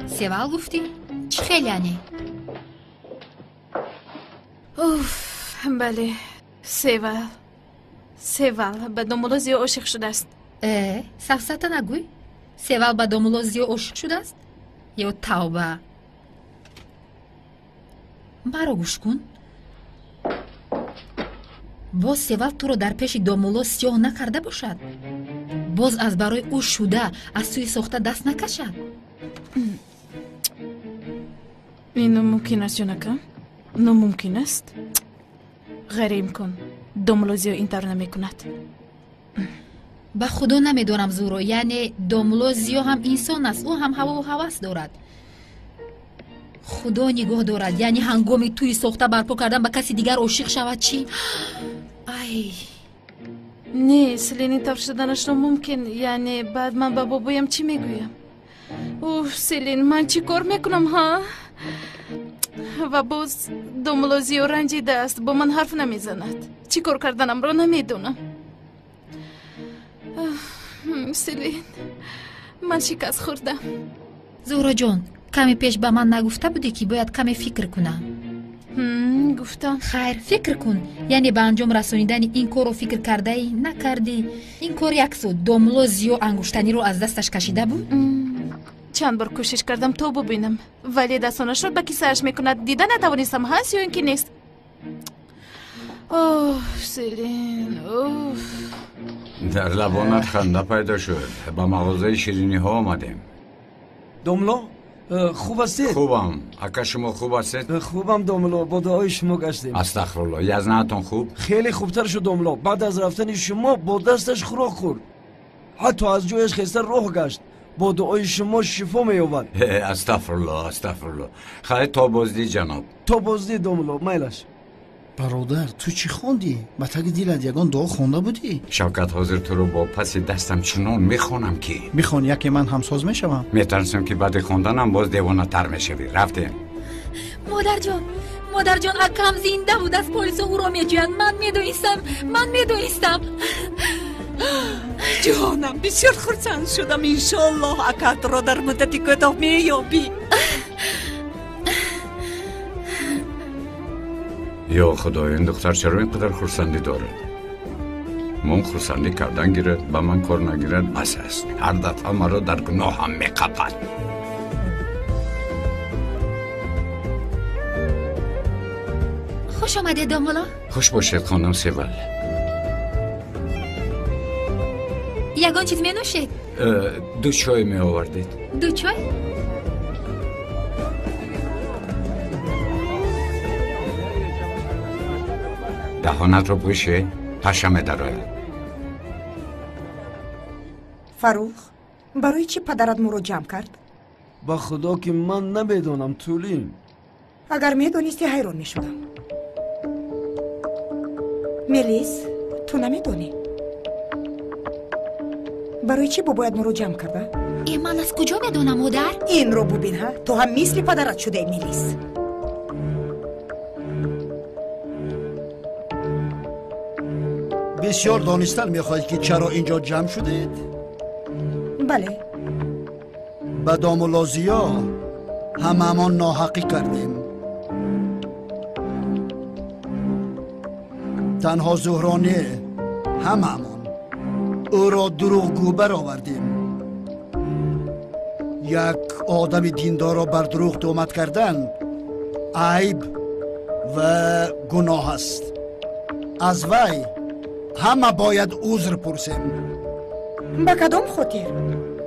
سوال گفتی؟ چی خیلی یعنی؟
بله سوال به دومولوزی عاشق شده است.
سفسطه نگوی؟ سوال به دومولوزی عاشق شده است؟ یا توبه؟ مرا گوش کن. باز سوال تو رو در پیش دومولو سیاه نکرده باشد. باز از برای او شده از سوی ساخته دست نکشد.
اینو ممکن است یا نکن؟ ممکن است. غریم کن. دومولوزی این طور نمی کند.
به خدا نمیدونم زورو، یعنی دومولوزی هم انسان است، او هم هوا و هوس دارد. خدا نگاه دارد، یعنی هنگامی توی ساخته برپا کردن به کسی دیگر عاشق شود چی؟ ای
نه سلین این طور شدنش ممکن، یعنی بعد من به بابایم چی میگویم؟ سلین من چی کار میکنم ها؟ و باز دومولوزی و رنجیده است، با من حرف نمیزند. چی کار کردنم رو نمیدونم. سلین من شکست خوردم.
زهرا جان کمی پیش به من نگفته بودی که باید کمی فکر کنم؟
گفتم.
خیر فکر کن، یعنی به انجام رسانیدن این کار رو فکر کرده ای نکردی؟ این کار یک سو دومولوزی و انگشتنی رو از دستش کشیده بود؟
چند بار کوشش کردم تو ببینم، ولی دستانش رو به کیسه‌اش میکند. دیده نتوانستم. هست یا اینکه نیست؟ سلین
در لبانت خنده پیدا شد. با مغازه شیرینی ها آمدیم.
دوملو خوب هستید؟
خوبم. اکا شما خوب هستید؟
خوبم دوملو، با دعای شما گشتیم.
استغفرالله. یزنه‌تون خوب؟
خیلی خوبتر شد دوملو. بعد از رفتن شما با دستش خوراک خورد، حتی از جویش خسته روح گشت. با دعای شما شفا می‌یابد.
استغفرالله. خیر تا بازدی جناب.
تا بازدی دوملو میلش.
برادر تو چی خوندی؟ با تگ دیلت یگان دعا خونده بودی؟
شوکت حاضر تو رو با پس دستم چنان میخونم که
میخوان یکی من همساز میشوم.
میترسم که بعد خوندنم باز دیوانه تر میشوی. رفتیم.
مادر جان اکم زنده بود، از پلیس او را میجویند. من میدونستم.
جانم بسیار خرسند شدم. انشالله اکات را در مدتی کوتاه مییابی.
یا خدا این دختر چرا اینقدر خرسندی داره؟ من خرسندی کردن گیرد، به من کار نگیرد بس است. هر دفعه مرا در گناه هم میقپد.
خوش آمده دومولو.
خوش باشید خانم سیول.
یگان چیز می نوشید؟
2 چای می آوردید.
2 چای؟
دهانت رو پوشه، پشم درآید.
فروخ барои чӣ падарат моро ҷамъ кард?
ба худо ки ман намедонам Тулин.
агар медонистӣ ҳайрон мешудам. мелис, ту намедонӣ барои чӣ бобояд моро ҷамъ карда?
ман аз куҷо медонам модар?
инро бубинҳа, ту ҳам мисли падарат шудаи мелис.
бисёр донистан мехоҳед ки чаро инҷо ҷамъ шудед?
бале.
ба домулозиё ҳамаамон ноҳақӣ кардем. танҳо зуҳро не, ҳамаамон ӯро дурӯғгӯ баровардем. як одами диндорро бар дурӯғ тӯҳмат кардан айб ва гуноҳ аст. аз вай ҳама бояд узр пурсем.
ба кадом хотир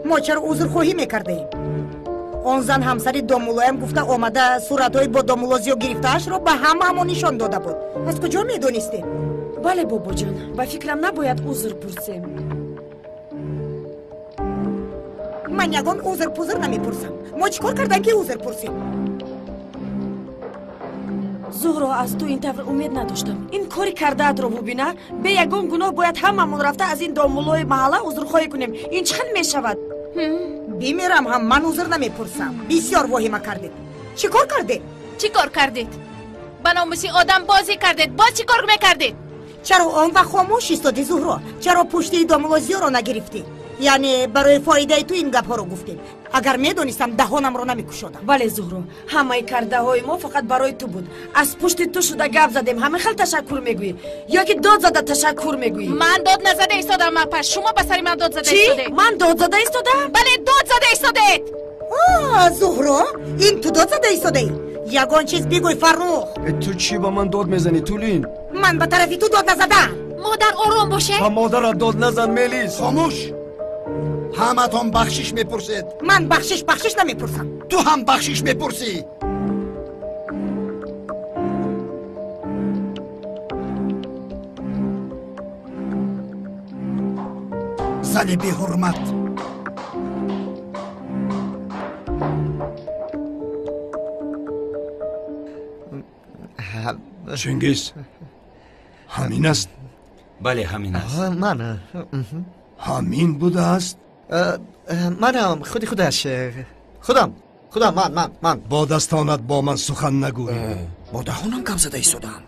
мо чаро узрхоҳӣ мекардем? он зан ҳамсари домулоям гуфта омада суратҳои бо домулозиё гирифтаашро ба ҳамаамон нишон дода буд. аз куҷо медонистем?
бале бобоҷон, ба фикрам набояд узр пурсем.
ман ягон узр пузр намепурсам. мо чӣ кор кардем ки узр пурсем?
зуҳро, аз ту ин тавр умед надоштам. ин кори кардаатро бубина. бе ягон гуноҳ бояд ҳамамон рафта аз ин домулои маҳалла узрхоҳӣ кунем. ин чӣ хел мешавад?
бимерам ҳам ман узр намепурсам. бисёр воҳима кардед. чӣ кор кардед?
чӣ кор кардед? ба номуси одам бозӣ кардед. боз чӣ кор мекардед?
чаро он вақт хомӯш истоди зуҳро? чаро пуштии домулозиёро нагирифтӣ? яъне барои фоидаи ту ин гапҳоро гуфтем. агар медонистам даҳонамро намекушодам.
бале зуҳро, ҳамаи кардаҳои мо фақат барои ту буд. аз пушти ту шуда гап задем, ҳама хел ташаккур мегӯӣ ё ки дод зада ташаккур мегӯӣ?
ман дод назада истодам. пас шумо ба сари ман дод зада истодед.
ман дод зада истодам?
бале, дод зада истодед.
зуҳро, ин ту дод зада истодаӣ? ягон чиз бигӯй Фаррух.
ту чӣ ба ман дод мезанӣ Тулин?
ман ба тарафи ту дод назадам.
модар ором боше.
ба модарат дод назан Мелис.
хомӯш. ҳаматон бахшиш мепурсед.
ман бахшиш намепурсам.
ту ҳам бахшиш мепурсӣ. зани беҳурмат.
чингиз, ҳамин аст?
бале, ҳамин аст.
ман
ҳамин будааст?
манам худаш. худам ман.
бо дастонат бо ман сухан нагӯӣ.
бо даҳонам гап зада истодам.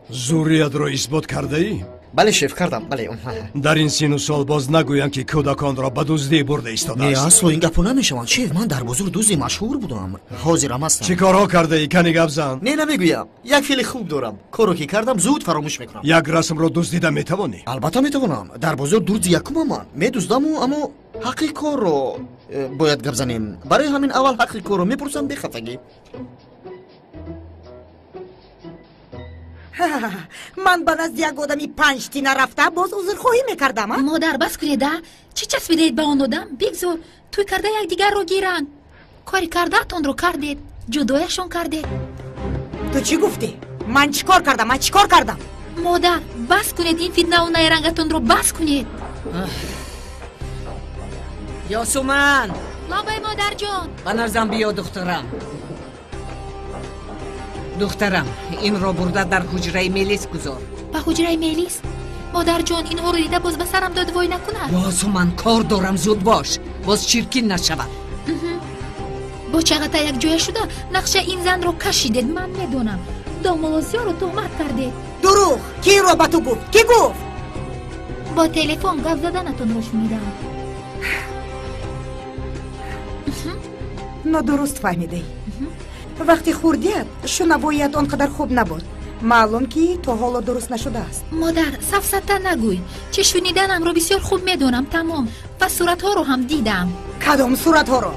зурриятро исбот кардаӣ?
бале шеф, кардам. бале.
дар ин сину сол боз нагӯянд ки кӯдаконро ба дуздӣ бурда истодааст.
не, асло ин гапо намешаванд шеф. ман дар бозор дузди машҳур будам. ҳозирам ҳастам.
чӣ корҳо кардаӣ? кани гап зан.
не, намегӯям. як феъли хуб дорам. коро ки кардам зуд фаромӯш мекунам.
як расмро дуздида метавонӣ?
албатта метавонам. дар бозор дузди якумам ман. медуздаму, аммо ҳаққи корро бояд гап занем. барои ҳамин аввал ҳаққи корро мепурсам бехафагӣ.
ман ба назди як одами панҷтина рафта боз узрхоҳӣ мекардам.
модар бас кунеда. чӣ часпидед ба он одам? бигзор, туй карда якдигарро гиранд. кори кардаатонро кардед, ҷудояшон кардед.
ту чӣ гуфтӣ? ман чӣ кор кардам? ман чӣ кор кардам?
модар, бас кунед ин фитнаву найрангатонро бас кунед.
ёсуман.
лобай модарҷон.
ба нарзам биё духтарам. духтарам, инро бурда дар ҳуҷраи Мелис гузор.
ба ҳуҷраи Мелис? модарҷон, инҳоро дида боз ба сарам дод вой накунад.
ёсуман, кор дорам, зуд бош. боз чиркин нашавад.
бо чағата якҷоя шуда нақша ин занро кашидед. ман медонам. домулозиёро тӯҳмат кардед.
дурӯғ. ки инро ба ту гуфт? ки гуфт?
бо телефон гап заданатонро шунидам.
нодуруст фаҳмидаӣ. вақти хурдият шунавоият он қадар хуб набуд. маълум ки то ҳоло дуруст нашудааст.
модар, сафсата нагӯй. чӣ шуниданамро бисёр хуб медонам. тамом. ва суратҳоро ҳам дидам.
кадом суратҳоро?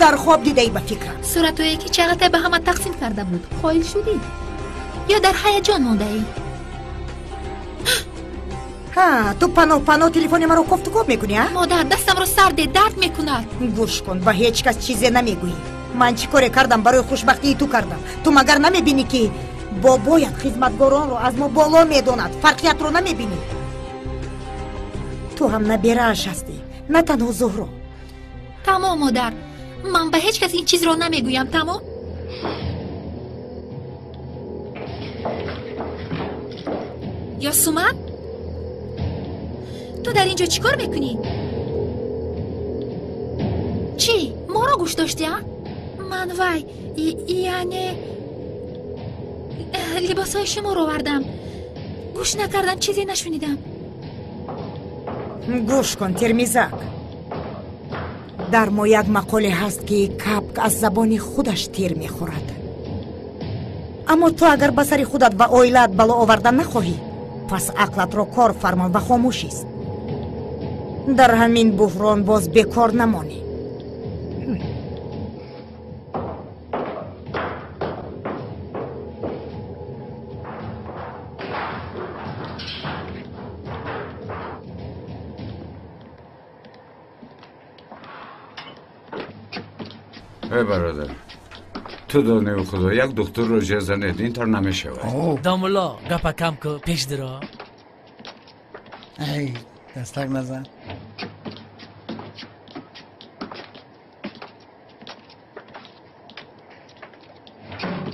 дар хоб дидаӣ ба фикрам?
суратҳое ки чағата ба ҳама тақсим карда буд. қоил шудӣ ё дар ҳаяҷон мондаӣ?
ту паноҳ телефони маро кофтукоб мекунӣ?
модар, дастамро сарде дард мекунад.
гӯш кун, ба ҳеҷ кас чизе намегӯӣ. ман чӣ коре кардам барои хушбахтии ту кардам? ту магар намебинӣ ки бобоят хизматгоронро аз мо боло медонад? фарқиятро намебинӣ? ту ҳам наберааш ҳастӣ, на танҳо зуҳро.
تمام مادر، من به هیچ کس این چیز رو نمیگویم. تمام. یا سومن، تو در اینجا چیکار میکنی؟ چی؟ ما را گوش داشتی ها؟ من وای یعنی لباسای شما رو آوردم، گوش نکردم، چیزی نشنیدم.
گوش کن ترمیزک، در ما یک مقاله هست که کپک از زبان خودش تیر میخورد. اما تو اگر به سر خودت و اویلت بلا آوردن نخواهی، پس عقلت را کار فرمان و خاموش است. در همین بحران باز بیکار نمانی.
ای برادر، تو دانه خدا یک دکتر رو جزا ندی اینطور نمیشود.
دامولا گپا کم که پیش درا.
ای دستک نزن.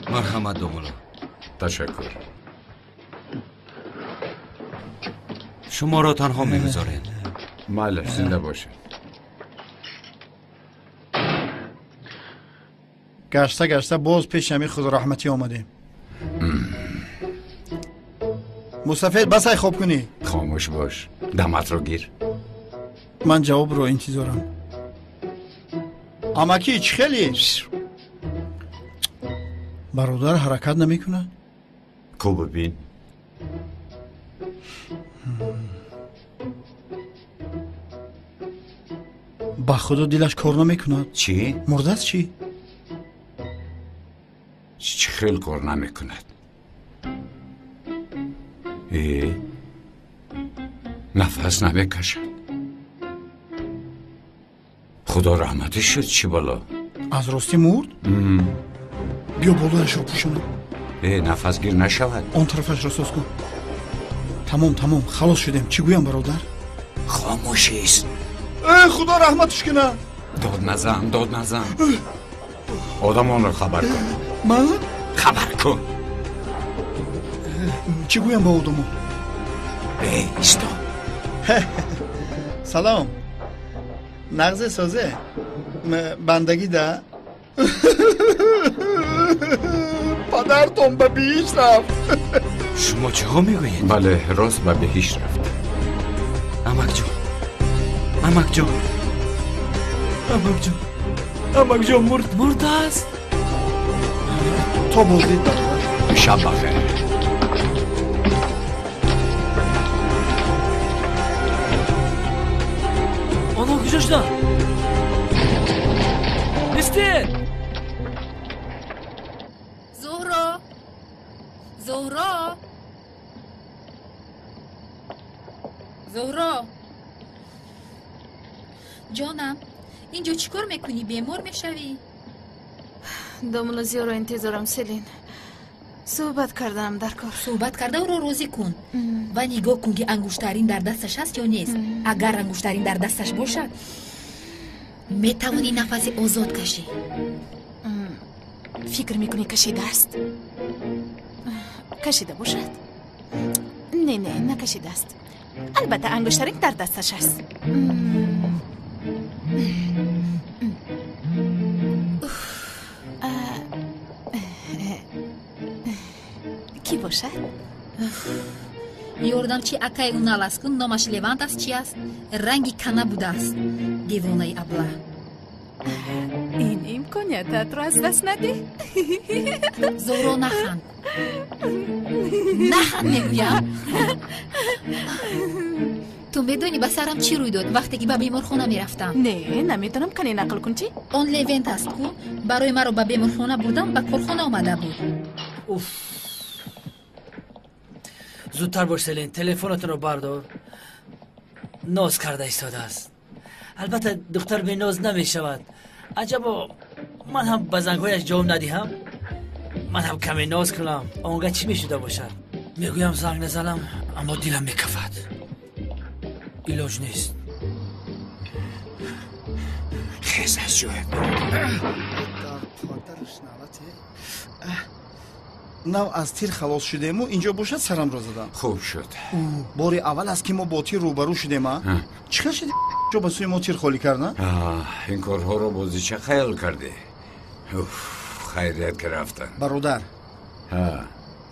مرحمت دامولا.
تشکر.
شما را تنها میگذارین.
ماله زنده باشه.
گشته باز پیش همی خدا رحمتی آمدیم. مصطفی بسای خواب کنی.
خاموش باش، دمت رو گیر.
من جواب رو انتظارم. اماکی چی خیلی؟ برادر حرکت نمی کنن؟
کو ببین.
با خدا دلش کار نمی کند.
چی؟
مرده است چی؟
چی خیلی کار نمی کند. نفس نمی کشد. خدا رحمتش شد چی بالا؟
از راستی مرد؟ بیا بالایش رو پوشونم.
نفس گیر نشود.
آن طرفش را ساز کن. تمام خلاص شدیم. چی گویم برادر؟
خاموشی است.
خدا رحمتش کنه.
داد نزن. آدمان رو خبر کن.
من؟
خبر کن.
چی گویم با آدمو؟
ایستا.
سلام. نغزه سازه بندگی ده. پدرتون به بهیش رفت.
شما چه ها میگویید؟
بله راست به بهیش رفت.
امک جان
مرد است.
تو بازدید برادر.
شب بخیر.
آنها کجاش دار؟ مستر
زهرا جانم، اینجا چیکار میکنی؟ بیمار میشوی؟
دامولا زیارو انتظارم سلین. صحبت کردم در کار.
صحبت کرده او رو راضی کن و نگاه کن که انگشترین در دستش هست یا نیست. اگر انگشترین در دستش باشد میتوانی نفس آزاد کشی.
فکر میکنی کشیده است؟ کشیده باشد؟ نه نکشیده است. البته انگشترین در دستش است. کی باشد؟
یاردمچی اکای اون نالاسکن نامش لوانت است. چی است؟ رنگی کنه بوده است. دیوانه ابله.
این امکانیتت رو از دست نده.
زهرا نخند میگویم. تو میدونی به سرم چی روی داد وقتی که به بیمارخانه میرفتم؟
نه نمیدونم. کنی نقل کن چی؟
آن لیونت است کو برای مرا به بیمارخانه بردم به کارخانه آمده بود.
زودتر باش سلین، تلفنتون رو بردار. ناز کرده ایستاده است. البته دختر به ناز نمی شود. عجبا من هم به زنگهایش جواب ندیهم. من هم کمی ناز کنم آنگاه چی می شده باشد؟ میگویم زنگ نزنم اما دیلم میکفد. ایلاج نیست.
خیز از جوید
нав аз тир халос шудему инҷо бошад сарамро задам.
хуб шуд.
бори аввал аст ки мо бо тир рӯбарӯ шудема. чӣ кар шуди ҷо ба сӯи мо тир холӣ карда?
ин корҳоро бозича хаёл кардӣ. хайрият ки рафта.
бародар,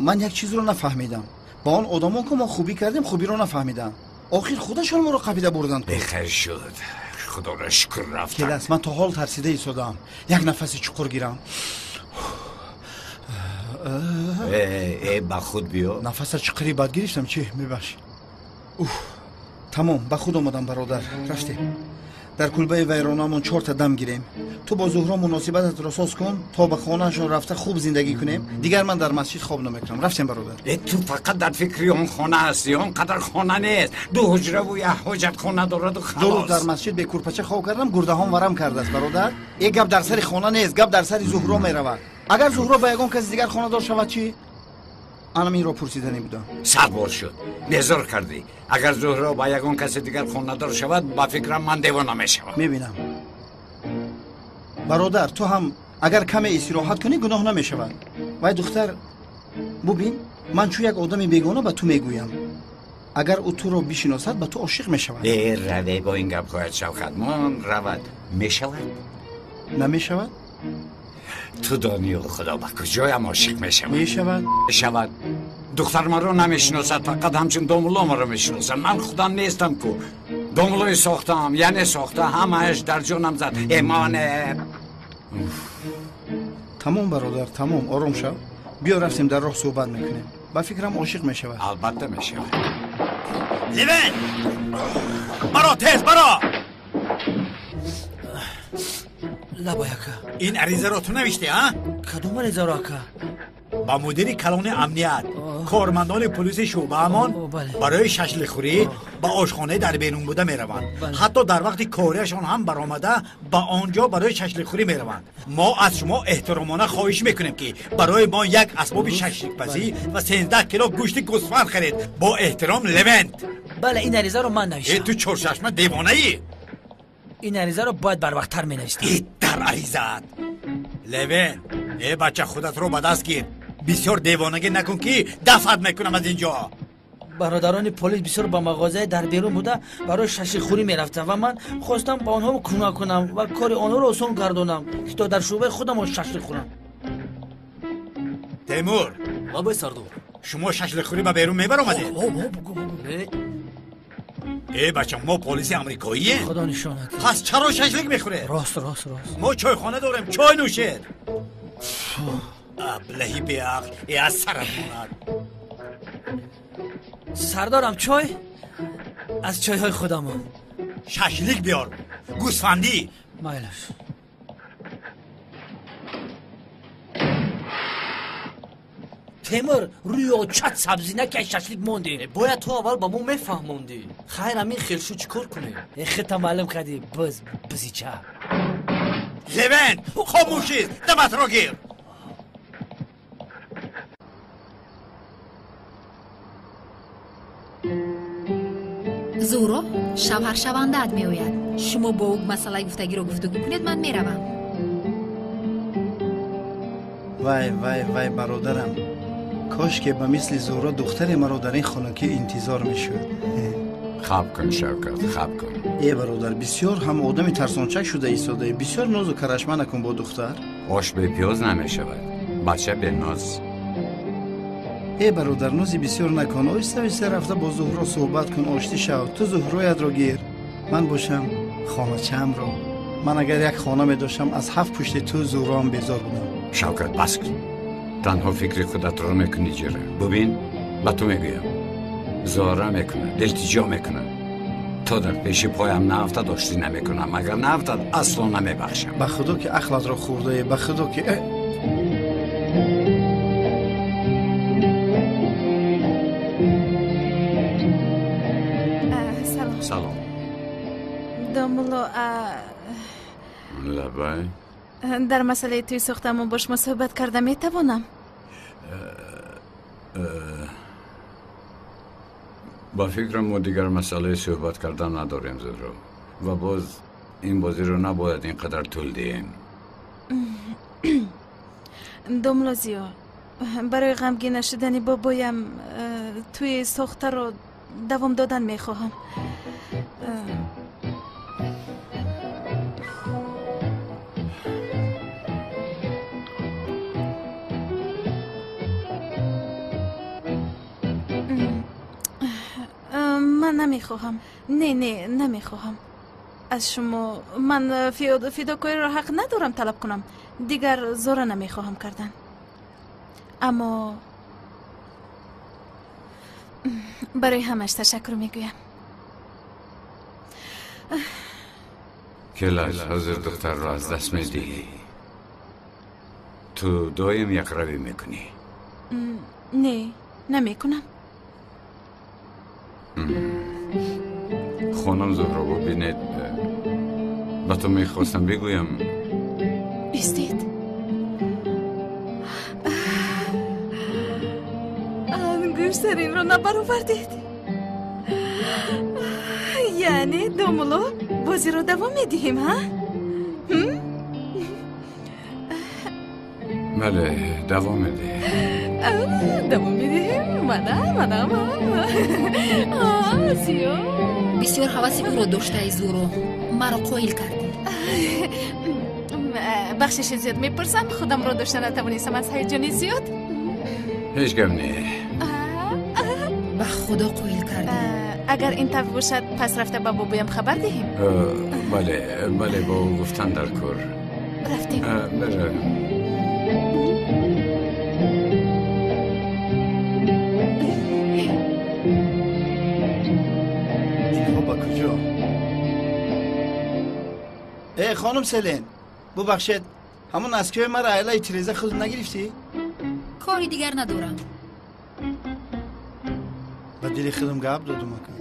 ман як чизро нафаҳмидам. ба он одамон ки мо хубӣ кардем хубиро нафаҳмидам. охир худашон моро қабида бурданд.
бехайр шуд. худоро шукр рафта.
келас, ман то ҳол тарсида истодам. як нафаси чуқур гирам.
ба худ биё.
нафаса чуқури бад гирифтам. чӣ мебахш? тамом ба худ омадам бародар. рафтем. дар кулбаи вайронамон 4 дам гирем. ту бо зуҳро муносибататро соз кун то ба хонаашон рафта хуб зиндагӣ кунем. дигар ман дар масҷид хоб намекунам. рафтем бародар.
ту фақат дар фикри он хона ҳастӣ. он қадар хона нест. ду ҳуҷраву як ҳоҷатхона дораду халос.
ду рӯз дар масҷид бекурпача хоб кардам, гурдаҳон варам кардааст бародар. е гап дар сари хона нест, гап дар сари зуҳро меравад. агар зуҳро ба ягон каси дигар хонадор шавад чӣ? анам инро пурсидани будам.
сарбор шуд. безор кардӣ. агар зуҳро ба ягон каси дигар хонадор шавад ба фикрам ман девона мешавам.
мебинам. бародар, ту ҳам агар каме истироҳат кунӣ гуноҳ намешавад. вай духтар, бубин, ман чӯ як одами бегона ба ту мегӯям. агар ӯ туро бишиносад ба ту ошиқ мешавад.
раве бо ин гапҳоят шавқатмон равад. мешавад?
намешавад?
ту донию худо ба куҷоям ошиқ мешавад.
мешавад?
мешавад. духтар маро намешиносад, фақат ҳамчун домуло маро мешиносад. ман худам нестам ку. домулои сохтам, яъне сохта, ҳамааш дар ҷонам зад. эмоне.
тамом бародар, тамом, ором шав. биё рафтем дар роҳ суҳбат мекунем. ба фикрам ошиқ мешавад.
албатта мешавад.
левен! баро, тез баро!
лабой ака.
ин аризаро ту навишти, а?
кадом аризаро ака?
ба мудири калони амният, кормандони полиси шӯъбаамон барои шашлихӯрӣ ба ошхонаи дар берун буда мераванд. ҳатто дар вақти корияшон ҳам баромада ба он ҷо барои шашлихӯрӣ мераванд. мо аз шумо эҳтиромона хоҳиш мекунем ки барои мо як асбоби шашликпазӣ ва 13 кило гӯшти гӯсфанд харед. бо эҳтиром, Левент.
бале, ин аризаро ман навиштам.
ту чоршашма девонаӣ?
ин аризаро бояд барвақттар менавистам.
дар аризаат. Левен, бача, худатро ба даст гир. бисёр девонагӣ накун ки дафат мекунам аз ин ҷо.
бародарони полис бисёр ба мағозаи дар берун буда барои шашлихӯрӣ мерафтанд ва ман хостам ба онҳо кӯмак кунам ва кори онҳоро осон гардонам ки то дар шӯъбаи худам шашлик хӯрам.
темур,
лабой сардор,
шумо шашлихӯрӣ ба берун мебаромадед? бача, мо полиси амрикоием.
худо нишонад.
пас чаро шашлик мехӯред?
рост.
мо чойхона дорем, чой нӯшед. аблаҳи беақл, аз сарам монад.
сардорам, чой аз чойҳои худамон.
шашлик биёр, гӯсфандӣ.
майлаш. темур, рӯи очат сабзӣ накай шашлик мондӣ.
бояд ту аввал ба мо мефаҳмондӣ. хайр ҳамин хелшу чӣ кор кунем?
хита маълум кардӣ. бизича.
левент, хомӯшист, даватро гир.
зуҳро шавҳар шавандаат меояд. шумо бо ӯ масъалаи гуфтагиро гуфтугӯ кунед, ман меравам.
вай бародарам, кошке ба мисли зуҳро духтаре маро дар ин хонагӣ интизор мешуд.
хаб кун шавкат, хаб кун.
бародар, бисёр ҳам одами тарсончак шуда истодаӣ. бисёр нозу карашма накун бо духтар.
ош бепиёз намешавад, бача беноз.
бародар, нози бисёр накун. оҳиста рафта бо зуҳро суҳбат кун, оштӣ шав. ту зуҳроятро гир, ман бошам хоначаамро. ман агар як хона медоштам, аз 7 пушти ту зуҳроам безор будам.
шавкат, бас кун. танҳо фикри худатро мекунӣ ҷира. бубин, ба ту мегӯям, зора мекунам, илтиҷо мекунам. то дар пеши поям нафтад оштӣ намекунам. агар нафтад, асло намебахшам.
ба худо ки ақлатро хӯрдае, ба худо ки
салом.
домуло,
лабай.
дар масъалаи тӯи сохтамон бо шумо суҳбат карда метавонам?
ба фикрам мо дигар масъалаи суҳбат кардан надорем зуҳро. ва боз این بازی رو نباید اینقدر طول دهیم.
دوملوزیو برای غمگین نشدن بابایم توی ساخته رو دوام دادن میخواهم. من نمیخواهم. نه نمیخواهم از شما. من فداکاری را حق ندارم طلب کنم. دیگر زور نمیخواهم کردن. اما برای همش تشکر میگویم.
کلاش حاضر دختر رو از دست میدی. تو دایم یک روی میکنی.
نه نمیکنم.
خانم زهرا ببینید، با تو میخواستم بگویم
ایستید. انگشترین رو نبرآوردید. یعنی دومولو بازی رو دوام میدهیم ها؟
بله دوام میدهیم.
دوام میدهیم؟ منم
بسیار حواسی او را داشته ای زورو. مرا قایل کردی.
بخشش زیاد میپرسم. خودم را داشته نتوانستم از هیجانی زیاد.
هیچ گم نه.
به خدا قایل کردی.
اگر این طور باشد پس رفته با بابایم خبر دهیم.
بله با او گفتن در کار
رفتیم.
بله.
خانم سلین ببخشید، همون اسکوی مرا علیه تریزه خود نگرفتی؟
کاری دیگر ندارم.
با دلی خودم گپ دادم اکن.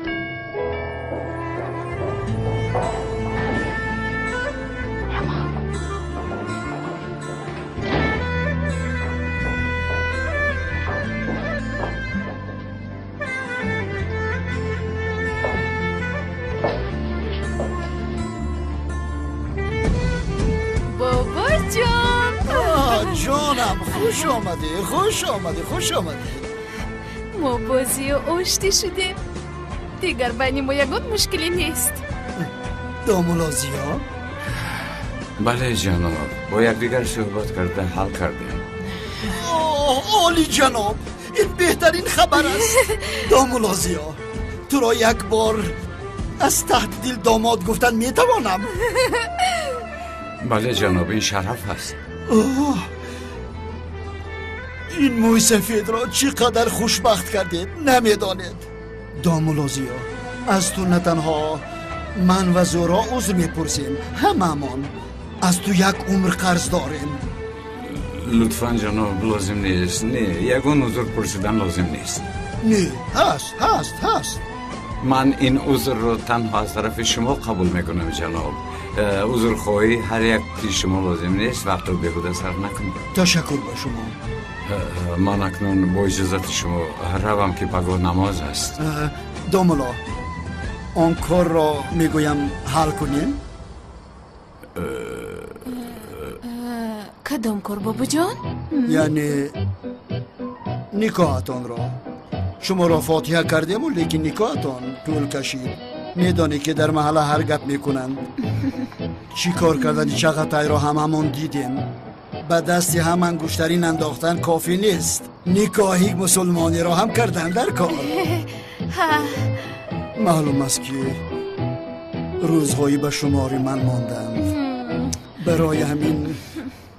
جانم خوش آمدی.
ما بازی و آشتی شدیم. دیگر بین ما یگان مشکلی نیست.
دومولوزیا؟
بله جناب، با یکدیگر صحبت کرده حل کردیم.
عالی جناب، این بهترین خبر است. دومولوزیا، تو را یک بار از تحت دل داماد گفتن میتوانم؟
بله جناب، این شرف هست.
این موی سفید را چقدر خوشبخت کردید نمیدانید. دومولوزیا، از تو نه تنها من و زورا عذر میپرسیم، هممون از تو یک عمر قرض داریم.
لطفاً جناب لازم نیست. نه، یگان عذر پرسیدن لازم نیست.
نه، هست.
من این عذر رو تنها از طرف شما قبول میکنم جناب. عذر خواهی هر یک شما لازم نیست. وقت رو بهوده صرف نکنید.
تشکر با شما.
من اکنون با اجازت شما روم که پگاه نماز است.
دومولا، آن کار را میگویم حل کنیم؟
کدام کار بابا جان؟
یعنی نکاحتان را. شما را فاتحه کردیم لیکن نکاحتان طول کشید. میدانی که در محله هر گپ میکنند. چی کار کردن چغتای را هممون دیدیم. به دستی هم انگشترین انداختن کافی نیست. نکاحی مسلمانی را هم کردن در کار. معلوم است که روزهایی به شماری من ماندند. برای همین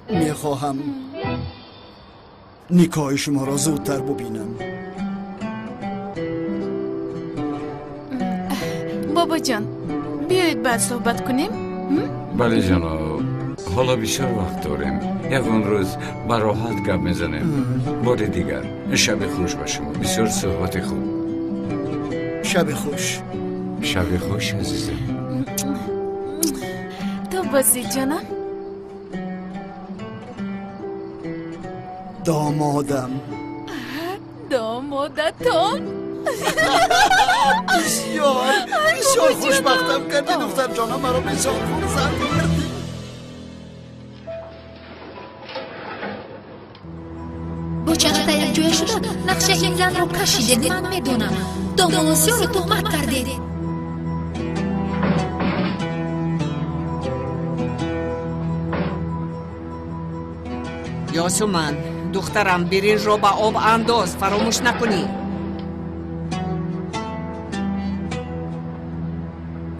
میخواهم نکاح شما را زودتر ببینم.
بابا جان، بیایید بعد صحبت کنیم.
بله جناب، حالا بیشتر وقت داریم. یکون روز با راحت گپ میزنیم. بار دیگر شب خوش به شما. بسیار صحبت خوب.
شب خوش.
شب خوش عزیزم.
تو بازی جانم.
دامادم.
دامادتان؟
بسیار خوشبختم کردی دختر جانم، مرا بسیار خونسند کردی.
با چقدر یک جویا شده نقشه این زن رو کشیدید. من میدونم دامولوزیو رو تهمت کردید.
یاسومن دخترم برنج رو به آب انداز، فراموش نکنی.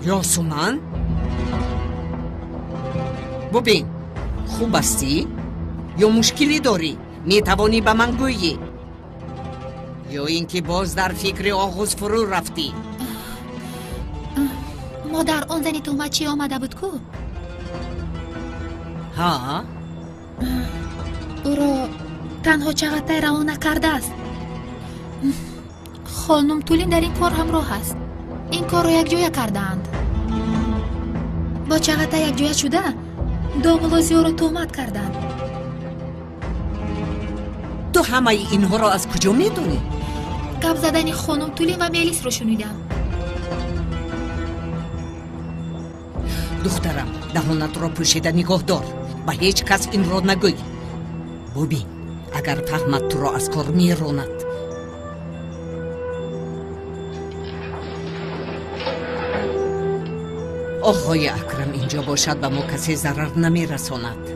یاسومن ببین خوب هستی یا مشکلی داری؟ میتوانی به من گویی یا اینکه باز در فکر آغوز فرو رفتی؟
مادر آن زنی تهمت چی آمده بود کو؟
ها؟
او را تنها چغتای روان نکرده است. خانم تولین در این کار همراه است. این کار را یک جویا کردند. با چغتای یک جویا شده دامولوزیو را تهمت کردند.
تو همه اینها را از کجا میدونی؟
گپ زدن خانم تولین و میلیس رو شنیدم.
دخترم دهانت را پوشیده نگاه دار، به هیچ کس این را نگوی. ببین اگر فهمد تو را از کار میراند. آقای اکرم اینجا باشد به ما کسی ضرر نمیرساند.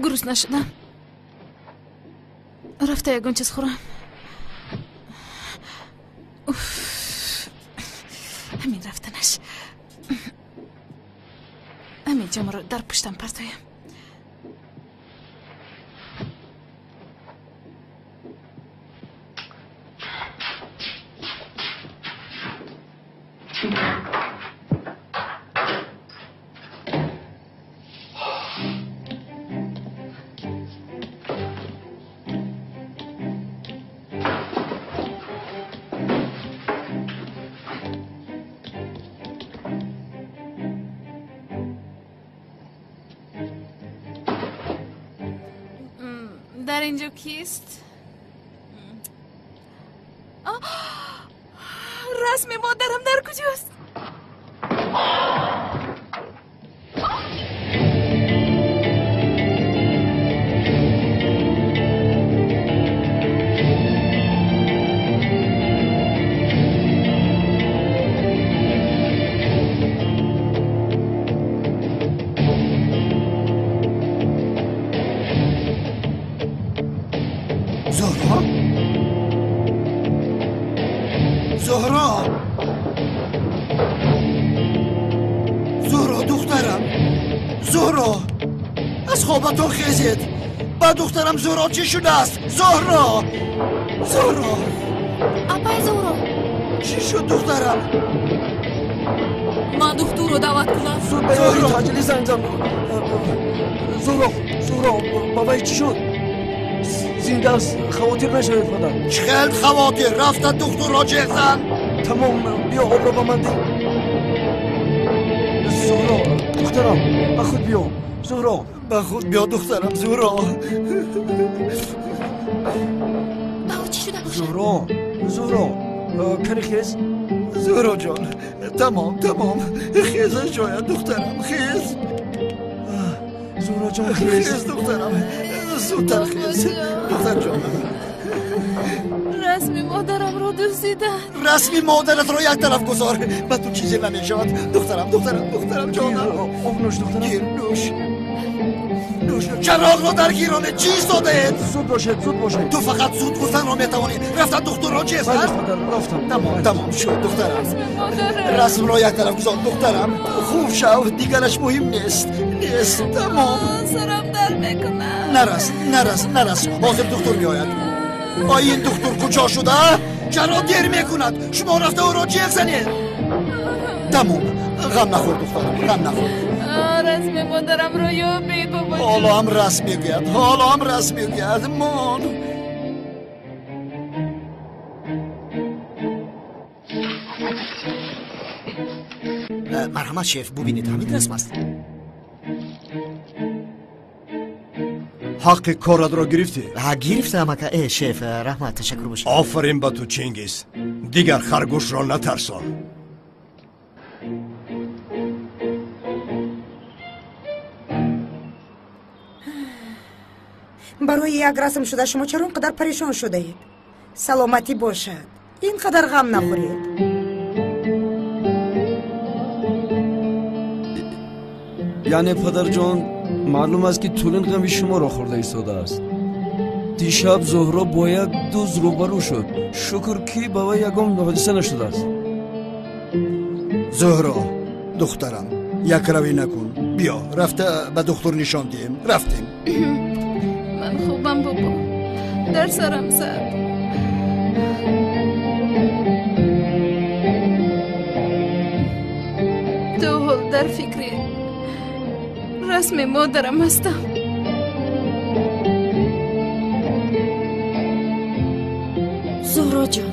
گروز نشدم. رفته یکون چیز خورم. همین رفتنش. همین جمع رو در پشتم پرتایم. در اینجا کیست؟ رسم مادرم در کجاست؟
تو خیزید با دخترم زهرا چی شده است؟ زهرا
اپای زهرا
چی شد دخترم؟
من دکتر رو دعوت کنم.
زود بیایید عجله زنگ زن. زهرا بابای چی شد؟ زنده است، خواطر نشوید پدر.
چقدر خواطر؟ رفتن دکتر را جهزن.
تمام، بیا آب را به من ده. زهرا دخترم به خود بیا. زهرا
به خود بیا دخترم. زهرا
چی شده باشه؟
زهرا کنی خیز؟
زهرا جان تمام خیز شاید دخترم خیز.
زهرا جان خیز
دخترم زودتر خیز دختر جان.
رسمی مادرم رو دزدیدن.
رسمی مادرت رو یک طرف گذار. به تو چیزی نمیشود دخترم جانم.
آب نوش دخترم.
گیر نوش چراغ رو در گیرانه چی ایستاده؟
زود باشه
تو فقط زود گفتن رو میتوانی. رفتن دکتر را چی هستن؟
رفتم
تمام شد دخترم. رسم را یک طرف گذار دخترم. خوب شو دیگرش مهم نیست. تمام.
سرم در میکنم.
نرس حاضر دکتر میآید. این دکتر کجا شده؟ چرا دیر میکند؟ شما رفته او را جیغ زنید. تمام. غم نخور دخترم غم نخور.
رسم مادرم رو یابید بابا.
حالا هم رسم میگوید مان. مرحمت شیف ببینید همین رسم است.
حق کارت را گرفتی؟
گرفتم اکا. شیف رحمت تشکر باشه.
آفرین به تو چینگیز. دیگر خرگوش را نترسان.
برای یک رسم شده شما چرا اینقدر پریشان شده اید؟ سلامتی باشد، اینقدر غم نخورید.
یعنی پدر جان معلوم است که طولین غمی شما را خورده ایستاده است. دیشب زهرا با یک دوز روبرو شد. شکر که با وی یگام حادثه نشده است.
زهرا دخترم یک روی نکن. بیا رفته به دکتر نشان دهیم. رفتیم.
من خوبم بابا. در سرم زد. دو حال در فکر رسم مادرم هستم.
زهرا جان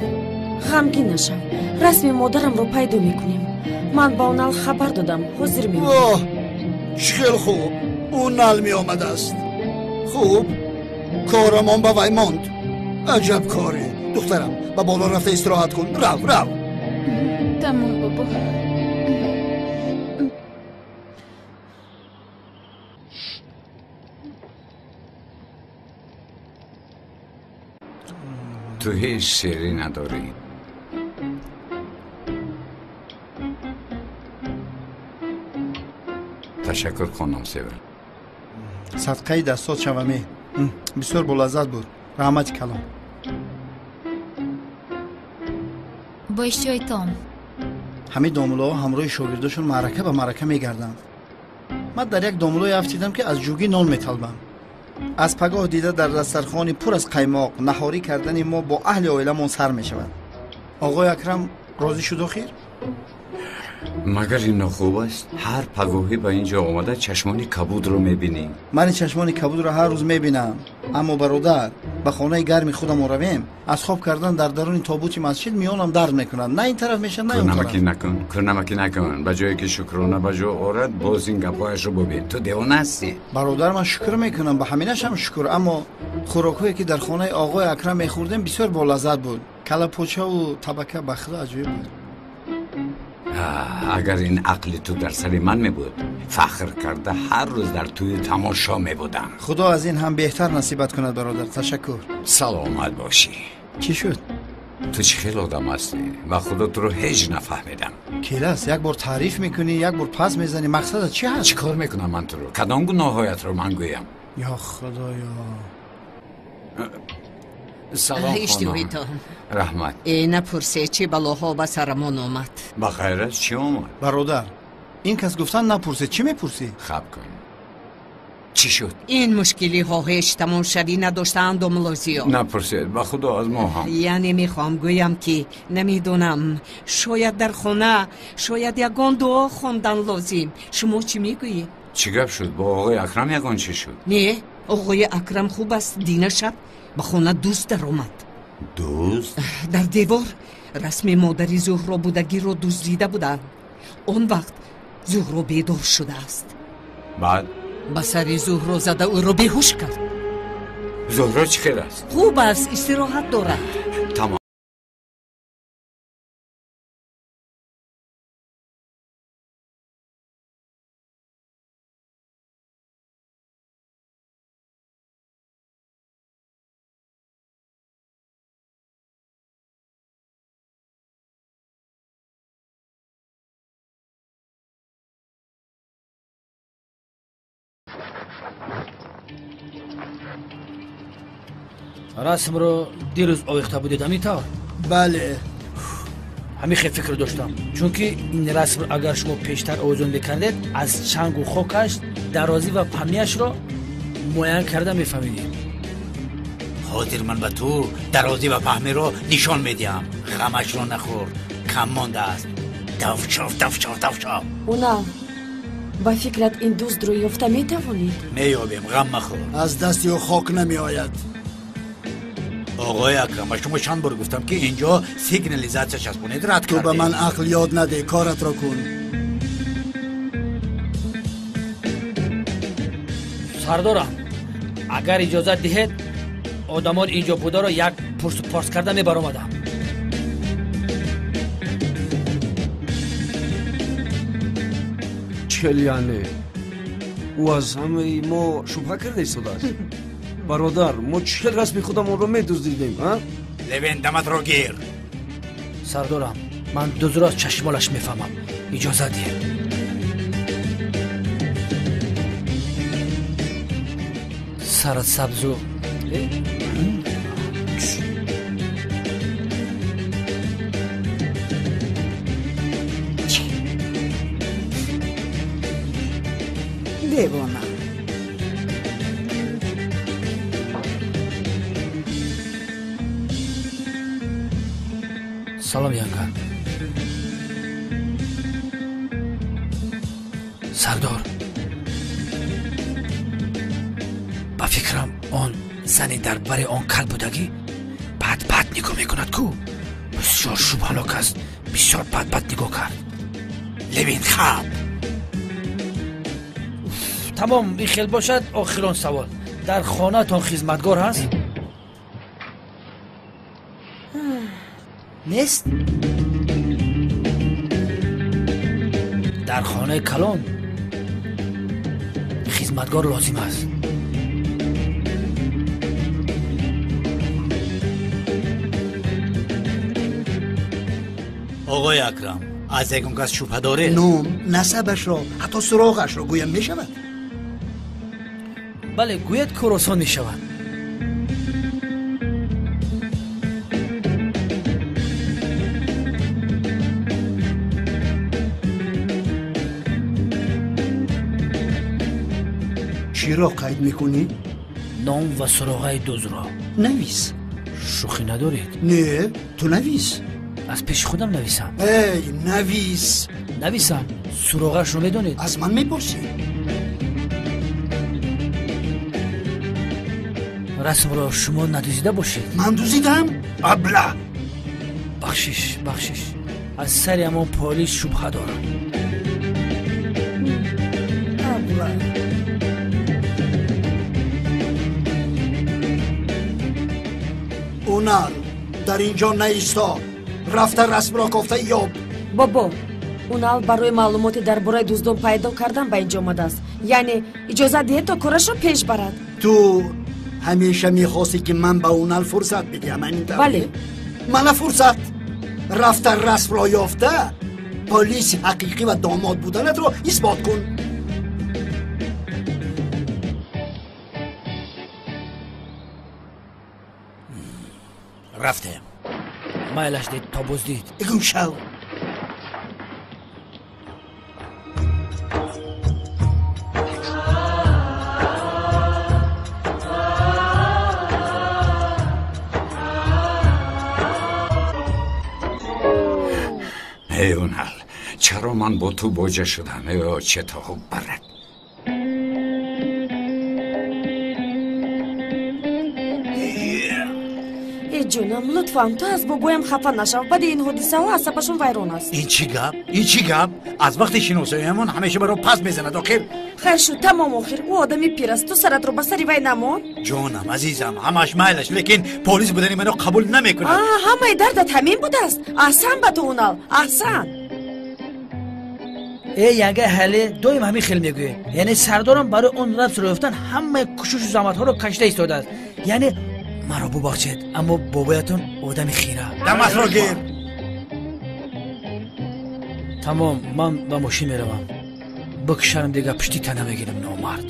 غمگین نشو. رسم مادرم رو پیدا میکنیم. من با اون خبر دادم حاضر میمونم.
خیلی خوب. اون نل می آمده است. خوب کارمان با وی ماند. عجب کاری. دخترم با بالا رفته استراحت کن. رو
تمام بابا.
تو هیچ سری نداری. تشکر خانم سیور.
صدقه دستات شومی. بسیار بلذت بود. رحمت کلام.
با اشتیای تام
همه دامولا همراه شاگرداشون معرکه به معرکه میگردند. من در یک دامولای افتیدم که از جوگی نان میطلبم. از پگاه دیده در دسترخوانی پر از قیماق نهاری کردن ما با اهل عائله‌مون سر میشود. آقای اکرم راضی شد آخر؟
مگر این خوب است؟ هر پگاهی به اینجا آمده چشمانی کبود رو میبینیم.
من چشمانی کبود رو هر روز میبینم. اما برادر به خانه گرم خودم رویم. از خواب کردن در درون تابوت مسجد میانم درد میکنن. نه این طرف میشن نه اون طرف.
کنمکی نکن. به جایی که شکرانه به جا آورد باز این گپایش رو ببین. تو دیوانه هستی.
برادر من شکر میکنم به همینش هم شکر. اما خوراکایی که در خانه آقای اکرم میخوردیم بسیار بالذت بود. کله پوچه و تبکه بخره عجیب بود.
اگر این عقل تو در سر من می بود فخر کرده هر روز در توی تماشا می بودم.
خدا از این هم بهتر نصیبت کند برادر. تشکر.
سلامت باشی.
چی شد؟
تو چه خیلی آدم هستی و خدا تو رو هیچ نفهمیدم.
کلاس یک بار تعریف میکنی یک بار پس میزنی. مقصدت چی هست؟
چی کار میکنم من تو رو؟ کدام گناهایت رو من گویم؟
یا خدایا.
سلام خانم. رحمت.
نپرسه چی بلاها به سرمان آمد؟
بخیر است چی آمد؟
برادر این کس گفتن نپرسه چی میپرسی؟
خب کن. چی شد؟
این مشکلی ها هیچ تمام شوی نداشتند دوملوزیو.
نپرسید با خدا از ما هم.
یعنی میخوام گویم که نمیدونم شاید در خونه شاید یگان دعا خوندن لازم. شما چی میگویی؟
چی گپ شد؟ با آقای اکرم یگان چی شد؟
نه آقای اکرم خوب است. دینه شب به خونه دوست در اومد.
دوست؟
در دیوار رسم مادری زهرا بودگی رو دزدیده بودند. اون وقت زهرا بیدار شده است.
بعد؟
به سر زهرا زده او رو بیهوش کرد.
زهرا چی خیر است؟
خوب است استراحت دارد.
تمام.
رسم رو دیروز آویخته بودید همیطور؟
بله.
همین خیلی فکر داشتم چون که این رسم رو اگر شما پیشتر آویزون بکردید از چنگ و خوکش درازی و پهمیش رو معین کرده میفهمیدید.
حاضر من به تو درازی و پهمی رو نشان میدیم. غمش رو نخور، کم مانده است. دفشاف.
اونا با فکرت این دوست رو یافته میتوانید؟
میابیم، غم مخور.
از دستی و خاک نمی آید.
آقای اکرم شما چند بار گفتم که اینجا سیگنالیزاتش چسبونید رد
تو به من عقل یاد نده، کارت را کن.
سردارم اگر اجازه دهید آدمان اینجا بوده رو یک پرس و پارس کرده می برآمدم.
چل یعنی او از همه ما شبه کرده ایستاده است. برادر ما چل رسمی خودمون رو میدزدیدیم ها؟
لوین دمت رو گیر.
سردارم من دوزر از چشمالش میفهمم، اجازه دیر. سرت سبزو
دیوانه.
سلام ینگر. سردار با فکرم آن زنی در بر آن کل بودگی بد نگاه میکند کو بسیار شوبهناک است. بسیار بد نگاه کرد.
لوین خواب.
تمام این خیل باشد. آخران سوال در خانه تان خدمتگار هست؟
نیست؟
در خانه کلان خدمتگار لازم است.
آقای اکرم از یکون کس شبه داره؟
نام، نسبش را، حتی سراغش را گویم می شود؟
بله گوید کوراسان می شود.
چی را قید میکنی؟
نام و سراغه دوزرا.
نویس.
شوخی ندارید؟
نه تو نویس.
از پیش خودم نویسم.
ای نویس.
نویسم. سراغش رو میدونید؟
از من میپرسی؟
رسم را شما ندوزیده باشید.
من دوزیدم؟ ابله.
بخشش از سر امان پالیش شبه دارم.
ابله.
اونال در اینجا نیستا. رفته رسم را گفته یاب.
بابا اونال برای معلومات درباره دزدان پیدا کردن به اینجا آمده است. یعنی اجازه دهید تا کارش رو پیش برد.
تو همیشه میخواستی که من به اونال فرصت بدیم این طور؟
بله.
من فرصت رفته رسم را یافته پلیس حقیقی و داماد بودنت رو اثبات کن.
رفته
مایلش دید تا بزدید.
اگون شو.
حیونال چرا من با تو باجه شدم یا چه تا خوب برد
جونم لطفاً تو از بابایم خفه نشو. بعد این حادثه ها عصبشون ویران است.
این چی گپ از وقتی شناساییمون همیشه برای پس میزند آخر
خیر شد تمام آخر او آدمی پیر است تو سرت رو بسری وی نمان.
جانم عزیزم همش میلش لیکن پلیس بودنی منو قبول نمیکنه.
همه دردت همین بود است. احسن به تو اونال احسن.
ای یگه حله دویم همین خیلی میگویه یعنی سردارم برای اون رفت رو رفتن همه کشش و زحمت ها رو کشته ایستاده است یعنی مرا ببخشید اما بابایتون آدم خیره
دمت را گیر
تمام من با ماشین میروم بکشارم دیگه پشتی تنه بگیرم نامرد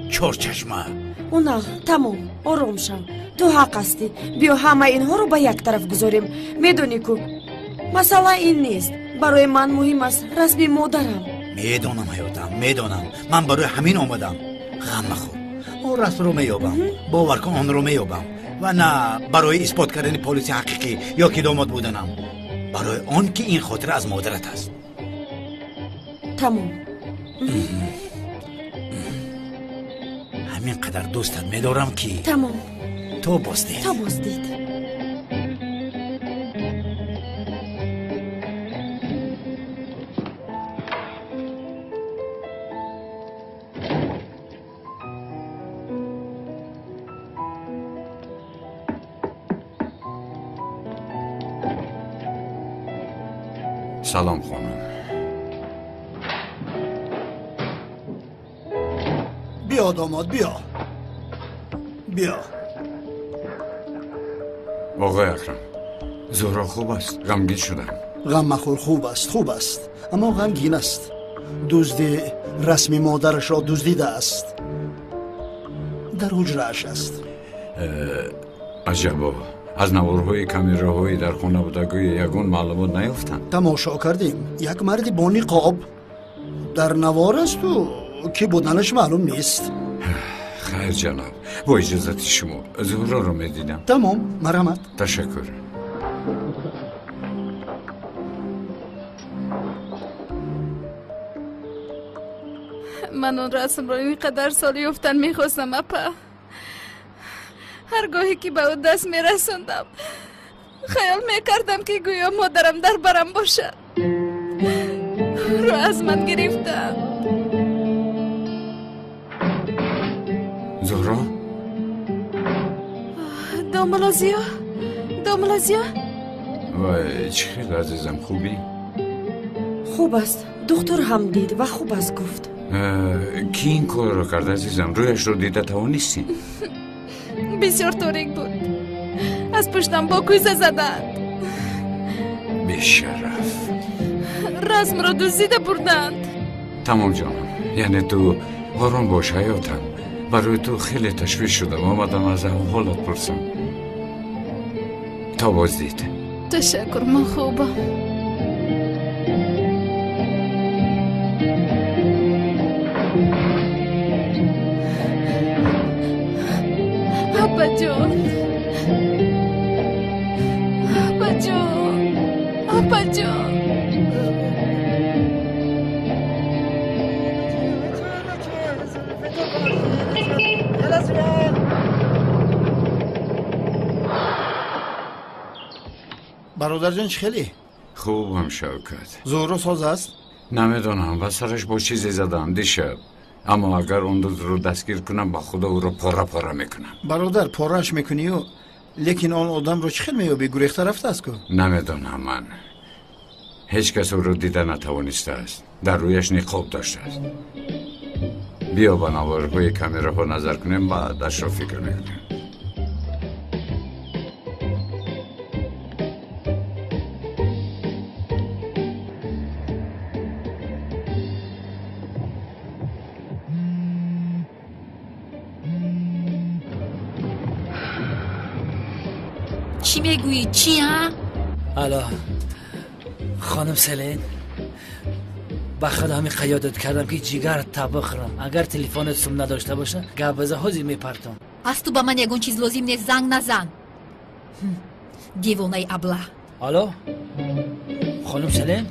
چور چشمه
اونال تمام آروم شو تو حق هستی بیا همه اینها رو به یک طرف گذاریم میدونی کو مسئله این نیست برای من مهم است رسمی مادرم
میدونم حیاتم میدونم من برای همین آمدم غم نخور اون رسم رو میابم باور کن آن رو میابم و نه برای اثبات کردن پلیس حقیقی یا که داماد بودنم برای آن که این خاطر از مادرت است
تمام
همین قدر دوستت میدارم که
تمام
تو بازدید
سلام خانم
بیا داماد بیا
آقای اکرم زهرا خوب است غمگین شدم
غم مخور خوب است اما غمگین است دزدی رسمی مادرش را دزدیده است در حجره‌اش است
عجبا از نوارهای کامیراهایی در خانه بودگوی یگون معلومات نیافتند
تماشا کردیم یک مرد با نقاب در نوار است و کی بودنش معلوم نیست
خیر جناب با اجازت شما زهرا رو میدیدم
تمام مرحمت
تشکر
من اون رسم رو اینقدر سال یافتن میخواستم اپا هرگاهی که به اون دست میرسوندم خیال میکردم که گویا مادرم در برم باشد رو از من گرفتم
زهرا
داملازیا
وای چه خیلی عزیزم خوبی؟
خوب است دکتر هم دید و خوب است گفت
کی این کار رو کرد عزیزم رویش رو دیده توانستی؟
بسیار تاریک بود از پشتم با کویزه زدند
بیشرف
رسم را دزدیده بردند
تمام جانم یعنی تو آرام باش حیاتم برای تو خیلی تشویش شدم آمدم از حالت پرسم تا بازدید
تشکر من خوبم Abba John.
برادر جان چه خیلی؟
خوبم شوکت
زهرا ساز است؟
نمیدونم و سرش با چیزی زدم دیشب اما اگر اون رو دستگیر کنم با خدا او رو پاره میکنم
برادر پارهش میکنی و لیکن آن آدم رو چه خیلی میابی گریخته رفته است که؟
نمیدونم من هیچ کس او رو دیده نتوانسته است در رویش نقاب داشته است بیا با نوارهای کامیراها نظر کنیم بعدش رو فکر میکنیم
چی میگویی؟ چی ها؟
حالا خانم سلین با خدا همین قیادت کردم که جیگر تا بخورم اگر تلفنت سم نداشته باشه گبزه هازی میپرتم
از تو با من یگون چیز لازم نیست زنگ نزن دیوانه ابله
حالا خانم سلن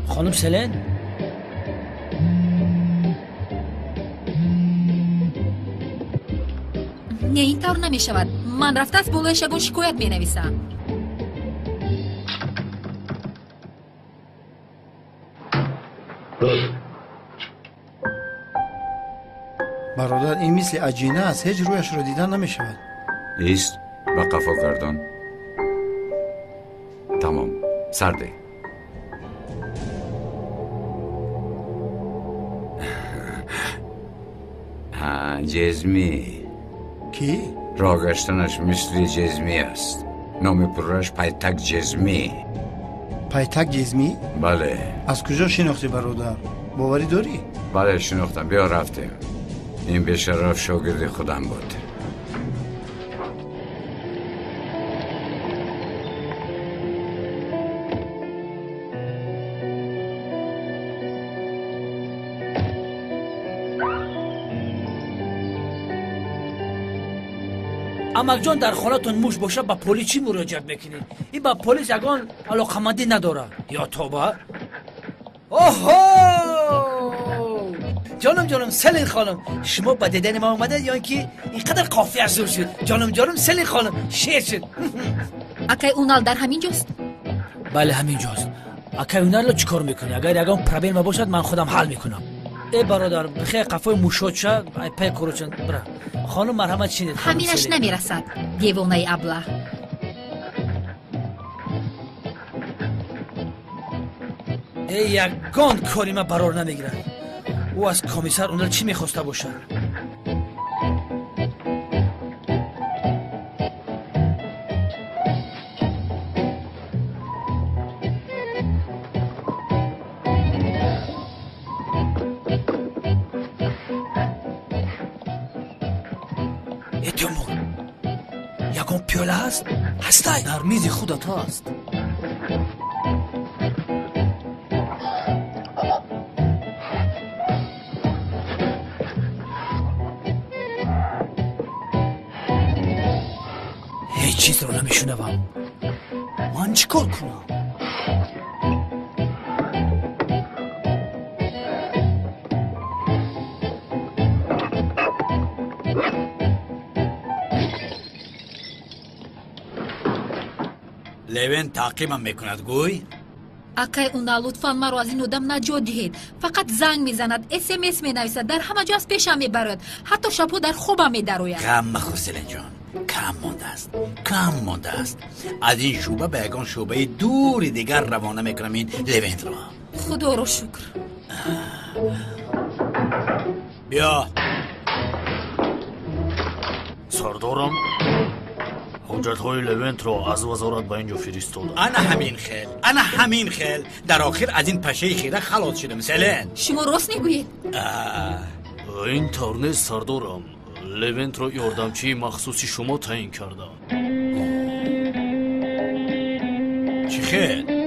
خانم سلن
نه اینطور نمی شود. من رفته از بالای شگون شکایت می نویسم.
برادر این مثل عجینه است، هیچ رویش رو دیدن نمی شود.
ایست و قفا گردان. تمام سرده. جزمی
کی؟
راگشتنش مثل جزمی است. نام پرش پایتک جزمی.
پایتک جزمی؟
بله.
از کجا شناختی برادر؟ باوری داری؟
بله شناختم. بیا رفتیم. این به شرف شاگرد خودم بود.
امک جان در خالتون موش باشه با پلیس چی مراجعت میکنید؟ این با پلیس یگان علاقمندی نداره یا توبه؟ اوهو جانم سلین خانم، شما با دیدن ما اومده یا اینکه اینقدر قافیه زور شد؟ جانم سلین خانم شیر شد.
اکای اونال در همین جاست؟
بله همین جاست. اکای اونال رو چیکار میکنی؟ اگر یگان پرابلم باشد من خودم حل میکنم. ای برادر بخیر قفای موشات شد ای پای کروچن برا. خانم مرحمت چینید.
همینش نمیرسد دیوانه ابله.
ای یگان کاری من برار نمیگیرد. او از کمیسر اونال چی میخواسته باشد؟ یگان پیاله هست؟ هسته؟
در میز خودت هست.
هیچ چیز رو نمیشنوم. من چیکار کنم؟
لوین تعقیبم میکند گوی؟
اکای اونا لطفاً مرا از این آدم نجات دهید. فقط زنگ میزند، SMS مینویسد، در همه جا از پیشم میبرد، حتی شبها در خوابم میدروید.
کم مخور سلین جان، کم مانده است. از این شعبه به یگان شعبه دور دیگر روانه میکنم این لوین را.
خدا رو شکر.
بیا
سردارم حجت‌های لوینت را از وزارت به اینجا فرستادم.
انا همین خیل در آخر از این پشه خیره خلاص شدم سلین.
شما راست میگویید؟
این طور نیست سردارم. لوینت را یاردمچی مخصوصی شما تعیین کردم.
چی خیل؟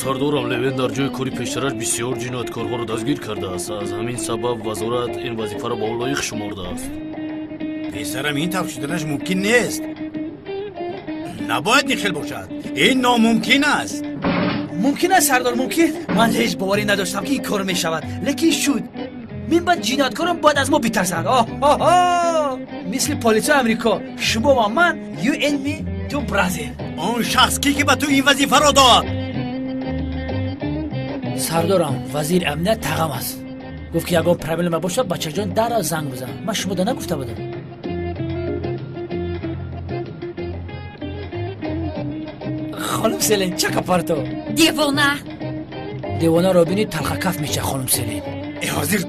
سردارم لوین در جای کاری پیشترش بسیار جنایتکارها را دستگیر کرده است. از همین سبب وزارت این وظیفه را با لایق شمرده است.
پسرم این طور شدنش ممکن نیست. نباید نخل باشد. این ناممکن است.
ممکن است سردار، ممکن. من هیچ باوری نداشتم که این کار می شود، لیکن شد. من بعد جنایتکارم باید از ما بترسند. مثل پلیس امریکا شما و من you and me تو برازیل.
اون شخص که به تو این وظیفه را داد؟
سردارم وزیر امنیت تغم است. گفت که اگر پرابلم باشد بچه جان در را زنگ بزن. من شما دا نگفته بودم. خانم سلین چه کپارتو؟ دیوانه را بینید تلخ کف میشه خانم سلین.
ای حاضر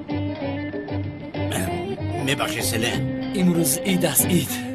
میبخشی سلین.
امروز عید است عید.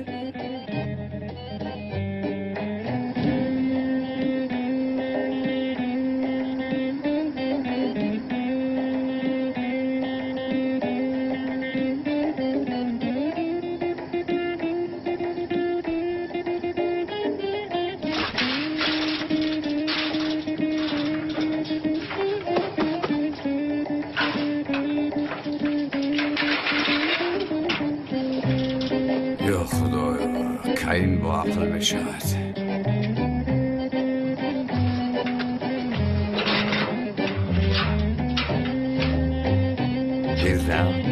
یا خدایا که این با عقل بشود. گفتم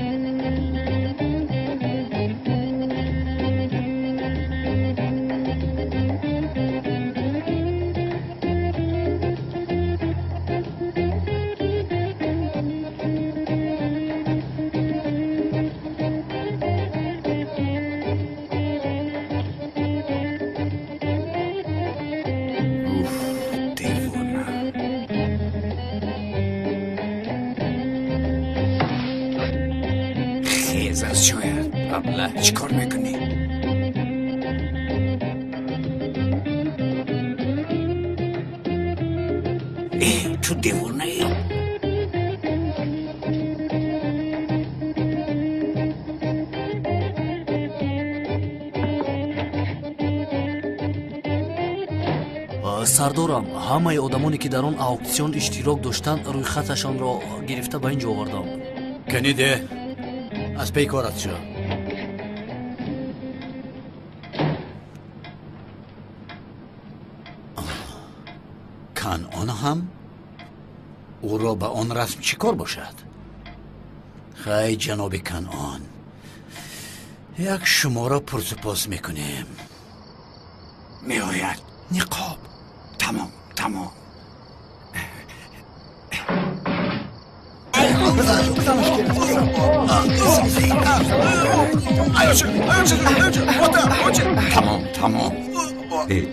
چی کار میکنی؟ تو دیوانه ای؟
سردارم همه آدمانی که در آن اکسیون اشتراک داشتند روی خطشان را گرفته به اینجا آوردم.
کنیده از پی کارت شو. کنعان هم او را به آن رسم چی کار باشد؟ خیلی جناب کنعان، یک شما را پرسپاس میکنیم. میآید نقاب. تمام تمام.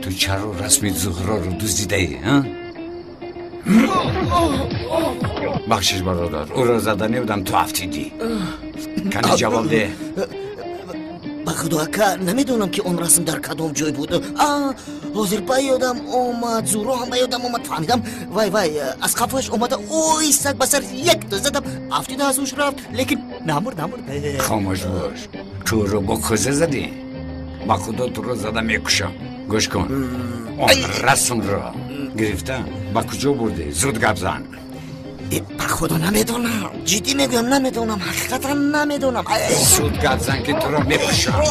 تو چرا رسمی زهرا رو دزدیده ای؟ بخشش برادر، او را زدنی بودم تو افتیدی. کنی جواب ده.
با خدا اکا نمیدونم که اون رسم در کدام جای بود. حاضر با یادم اومد، زورو هم با یادم اومد، فهمیدم وای از خفاش اومده اوی سگ بسر یک دو زدم افتیده از اوش رفت، لیکن نمرد.
خاموش باش، تو رو با کوزه زدی. با خدا تو رو زدم میکشم. گوش کن، اون رسم را گرفتم با کجا برده؟ زود گپ زن.
با خدا نمیدونم، جدی میگم نمیدونم، حقیقتا نمیدونم.
زود گپ زن که تو را میکشم.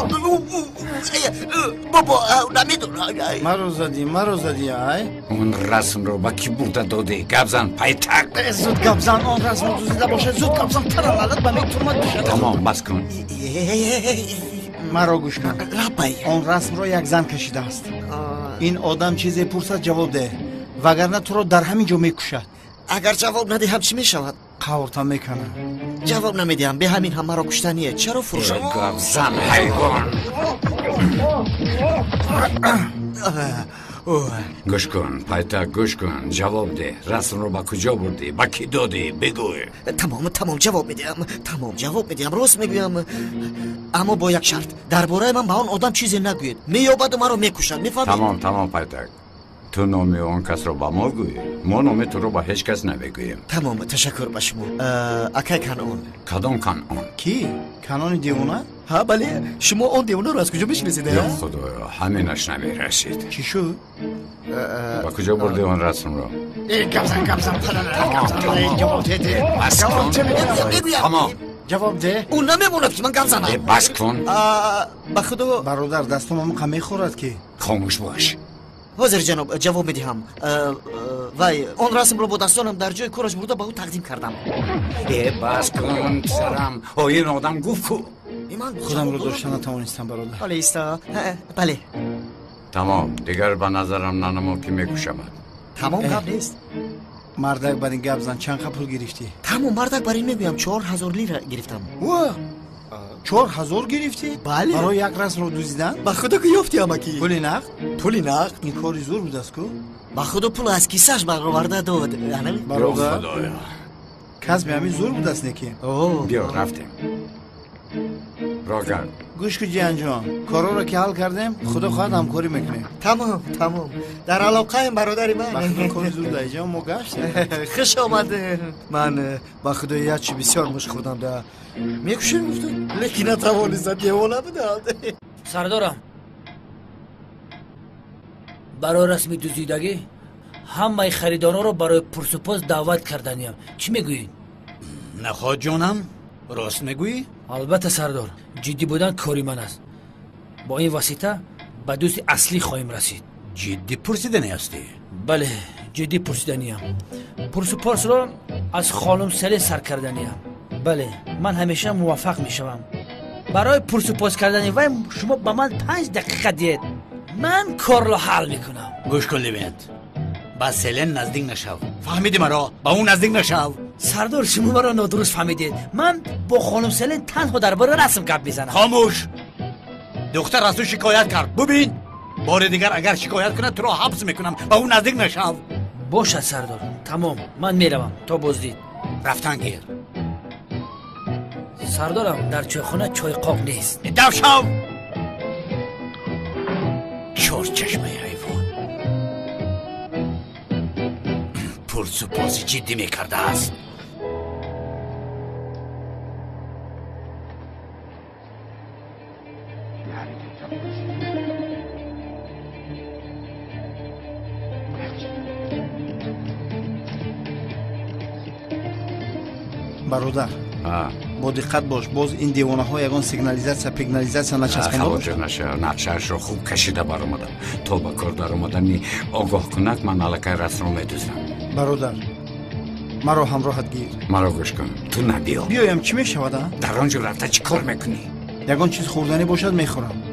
بابا نمیدونم.
مرا زدی ای؟
اون رسم رو با کی برده داده؟ گپ زن پایتک.
زود گپ زن، اون رسم رو دزدیده باشه. زود گپ زن، ترالت به میتونمت بشه.
تمام بس کن.
مرا گوش کن. اون رسم رو یک زن کشیده است. این آدم چیزی پرسد جواب ده، وگرنه تو رو در همین جا میکشد.
اگر جواب ندهم چی میشود؟
قورتم میکنه.
جواب نمیدیم، به همین هم مرا کشتنیه. چرا فروشم؟
گپ زن حیوان. گوش کن پایتک، گوش کن، جواب ده. رسم رو با کجا بردی؟ با کی دادی؟ بگوی.
تمام جواب میدیم، راست میگویم، اما با یک شرط. درباره من با اون آدم چیزی نگوید. مییابد و مرا میکشد، میفهمید؟
تمام پایتک. تو نام اون کس رو با ما گوی، ما نام تو رو با هیچ کس نمیگوییم.
تمام، تشکر به شما. اکای کنعان.
کدام کنعان؟
کی؟ کنعان دیوانه؟
ها بله، شما اون دیوانه رو از کجا میشناسید؟
یا خدایا، همینش نمیرسید.
چی شد؟
با کجا بردی اون رسم رو؟
گپ زن
جواب ده.
اون نمیموند که من گپ زنم.
بس کن.
با خدا
برادر دستم هم قمی خورد که.
خاموش باش.
حاضر جناب، جواب میدهم. وای اون رسم رو با دستانم در جای کارش برده به او تقدیم کردم.
بس کن سرم. این آدم گفت کو.
خودم رو داشتن نتوانستم برادر.
حالا ایستا. بله.
تمام، دیگر به نظرم ننمو که میکشم.
تمام گپ نیست.
مردک بر این گپ زن چند پول گرفتی؟
تمام مردک بر این میگویم 4000 لیره گرفتم.
4000 گرفتی؟
بله.
برای یک رسم رو دزدیدن؟
با خدا که یافتی امکی.
پول نقد؟
این
کاری زور بود است کو؟
با خدا پول از کیسهش برآورده داد.
برادر کسب همین زور بود است نکی.
بیا رفتیم. راگرد
گوش که جیان جان، کارا رو که حل کردیم، خدا خواهد همکاری میکنیم.
تمام در علاقه ایم برادری من.
وقتی کاری زور دایی جان ما گشتیم.
خوش آمده. من با خدا یه چی بسیار مشغولم ده میکشیم گفتم، لیکن نتوانستم دیوانه بدم.
سردارم، برای رسمی دزدیدگی همه خریدارا رو برای پرسپاس دعوت کردنیم. چی میگویی؟
نخواد جانم، راست میگویی؟
البته سردار، جدی بودن کاری من است. با این واسطه به دوست اصلی خواهیم رسید.
جدی پرسیدنی هستی؟
بله، جدی پرسیدنیم. پرسپاس رو از خانم سلی سر کردنیم. بله من همیشه موفق میشوم. برای پرسپوز کردن وی شما به من 5 دقیقه دید، من کار رو حل میکنم.
گوش کن لیمت، با سلن نزدیک نشو. فهمیدی مرا؟ با اون نزدیک نشو.
سردار شما مرا نادرست فهمیدید. من با خانم سلن تنها درباره رسم گپ میزنم.
خاموش. دختر از تو شکایت کرد. ببین بار دیگر اگر شکایت کنه تو رو حبس میکنم. با اون نزدیک نشو.
باشد سردار، تمام، من میروم تا بازدید.
رفتن گیر.
سردارم در چایخانه چای قاق نیست.
دو شو. چور چشمه حیوان. پرسپوزی جدی میکرده است.
برادر با دقت باش، باز این دیوانه ها یگان سیگنالیزاسیا نچسبنده باشه.
خواجه نشه، نقشه‌اش رو خوب کشیده بر اومدم. تو با کار در اومدنی آگاه کنک من علکه رسم رو میدوزم.
برادر مرا همراهت گیر.
مرا گوش کن، تو نبیا.
بیایم چی میشود؟
در آنجا رفته چی کار میکنی؟
یگان چیز خوردنی باشد میخورم.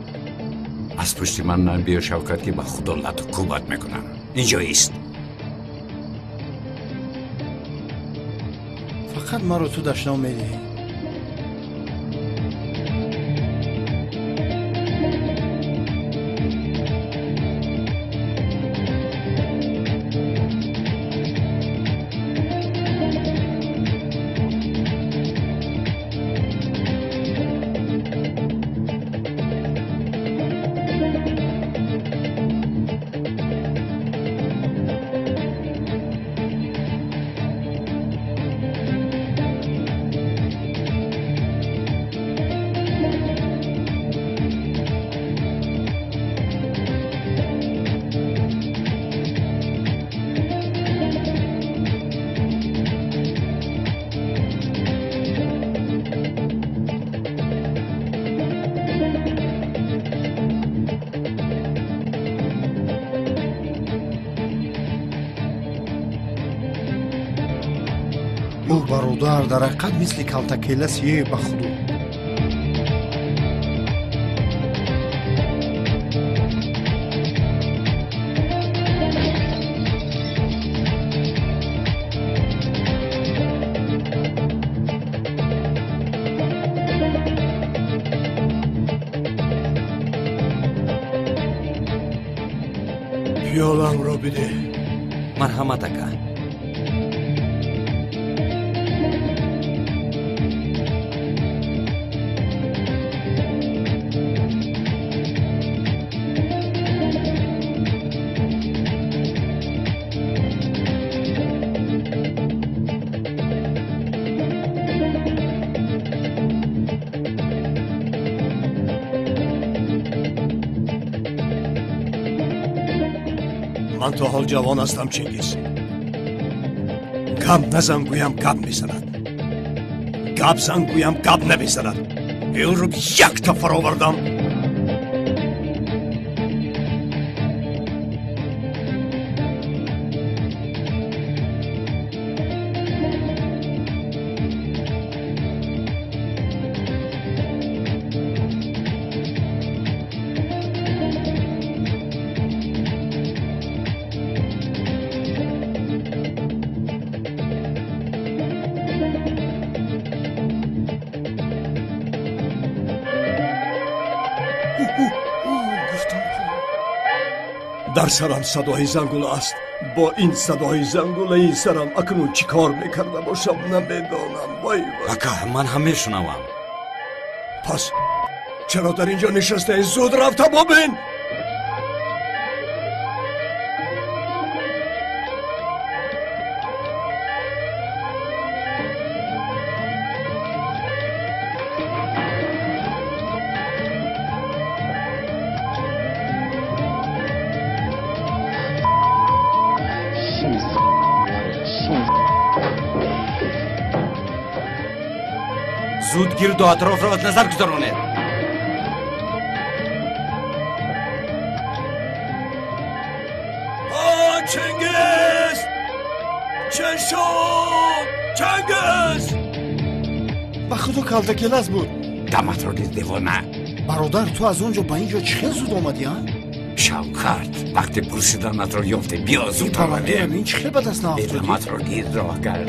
از پشت من نبیا شوکت که با خدا لط و کوبت میکنم. اینجا ایست.
فقط مرا تو دشنام میدهی. برادر در حقیقت مثل کلتکیلس یه بخودو.
پیالم را بده.
مرحمت اکا.
من تا حال جوان هستم چنگیز. گپ نزن گویم گپ میزند، گپ زن گویم گپ نمیزند. این رو یک تا فراوردم. در سرم صدای زنگوله است. با این صدای زنگوله این سرم اکنون چی کار میکرده باشم نمیدانم. وای وای.
اکا من هم میشنوم.
پس چرا در اینجا نشسته؟ زود رفته ببین.
زود گرد و اطراف را از نظر گذرانید.
چنگیز! چه شد؟ چنگیز!
با خدا کلتکلس بود.
داماتروگیز دیوانه.
برادر تو از اونجا با اینجا چه زود آمدی ها؟
شوکت وقتی پرسیدنت رو یافته بیا زود آمدیم.
این چه به دست نافتادی؟
داماتروگیز راه کرد.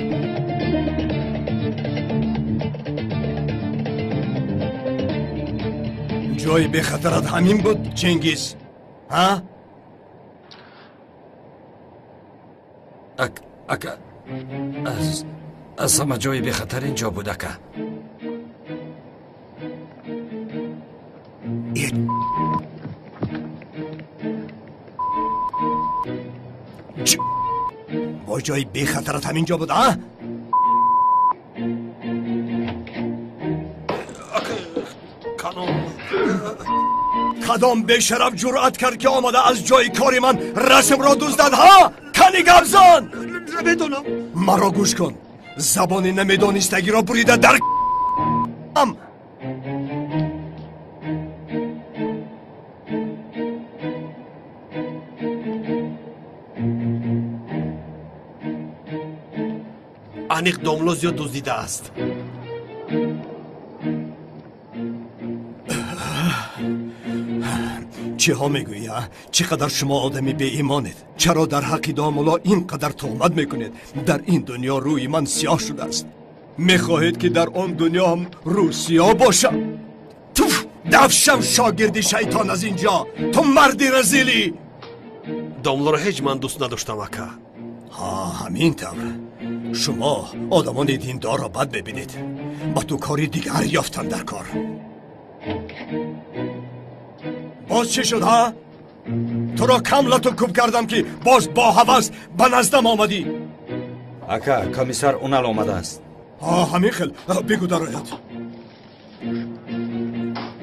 جای به خطرت همین بود چنگیز ها؟
اکا از همه جای به خطر اینجا بود اکا.
با جای به خطرت همینجا بود ها؟ کدام به شرف جرأت کرد که آمده از جای کاری من رسم را دزدد ها؟ کنی گبزان
نمیدونم.
مرا گوش کن، زبان نمیدانستگی را بریده در
انیق داملوز یا دزدیده است.
چه ها میگویی؟ چقدر شما آدمی به ایمانید؟ چرا در حق دامولا اینقدر تهمت میکنید؟ در این دنیا روی من سیاه شده است. میخواهید که در آن دنیا هم رو سیاه باشم؟ توف دفشم شاگردی شیطان از اینجا. تو مردی رزیلی.
دامولا را هیچ من دوست نداشتم اکا.
ها همین طور. شما آدمان دیندار را بد ببینید. با تو کاری دیگر یافتن در کار. باز چی شد ها؟ تو را کم لطو کوب کردم که باز با هوس به نزدم آمدی.
اکا کمیسر اونال آمده است.
همین خیل بگو درایت.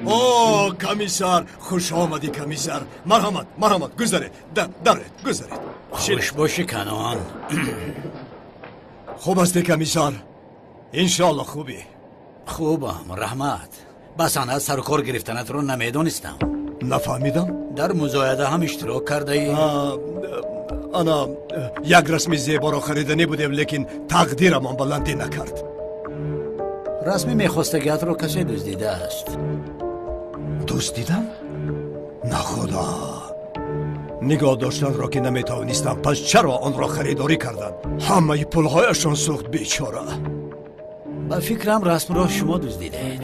اوه کمیسر خوش آمدی کمیسر. مرحمت گذارید درایت گذارید.
خوش باشی کنان.
خوب هستی کمیسر؟ انشالله خوبی.
خوبم رحمت. بس آن از سرکار گرفتنت رو نمیدونستم.
نفهمیدم؟
در مزایده هم اشتراک کرده ای؟
انا یک رسم زیبا را خریدنی بودیم لیکن تقدیرم آن بلندی نکرد.
رسم میخواستگیت رو کسی دزدیده است.
دزدیدم؟ نه خدا. نگاه داشتن را که نمیتوانستم پس چرا آن را خریداری کردن؟ همه پولهایشان سوخت بیچاره.
با فکرم رسم را شما دزدیدید.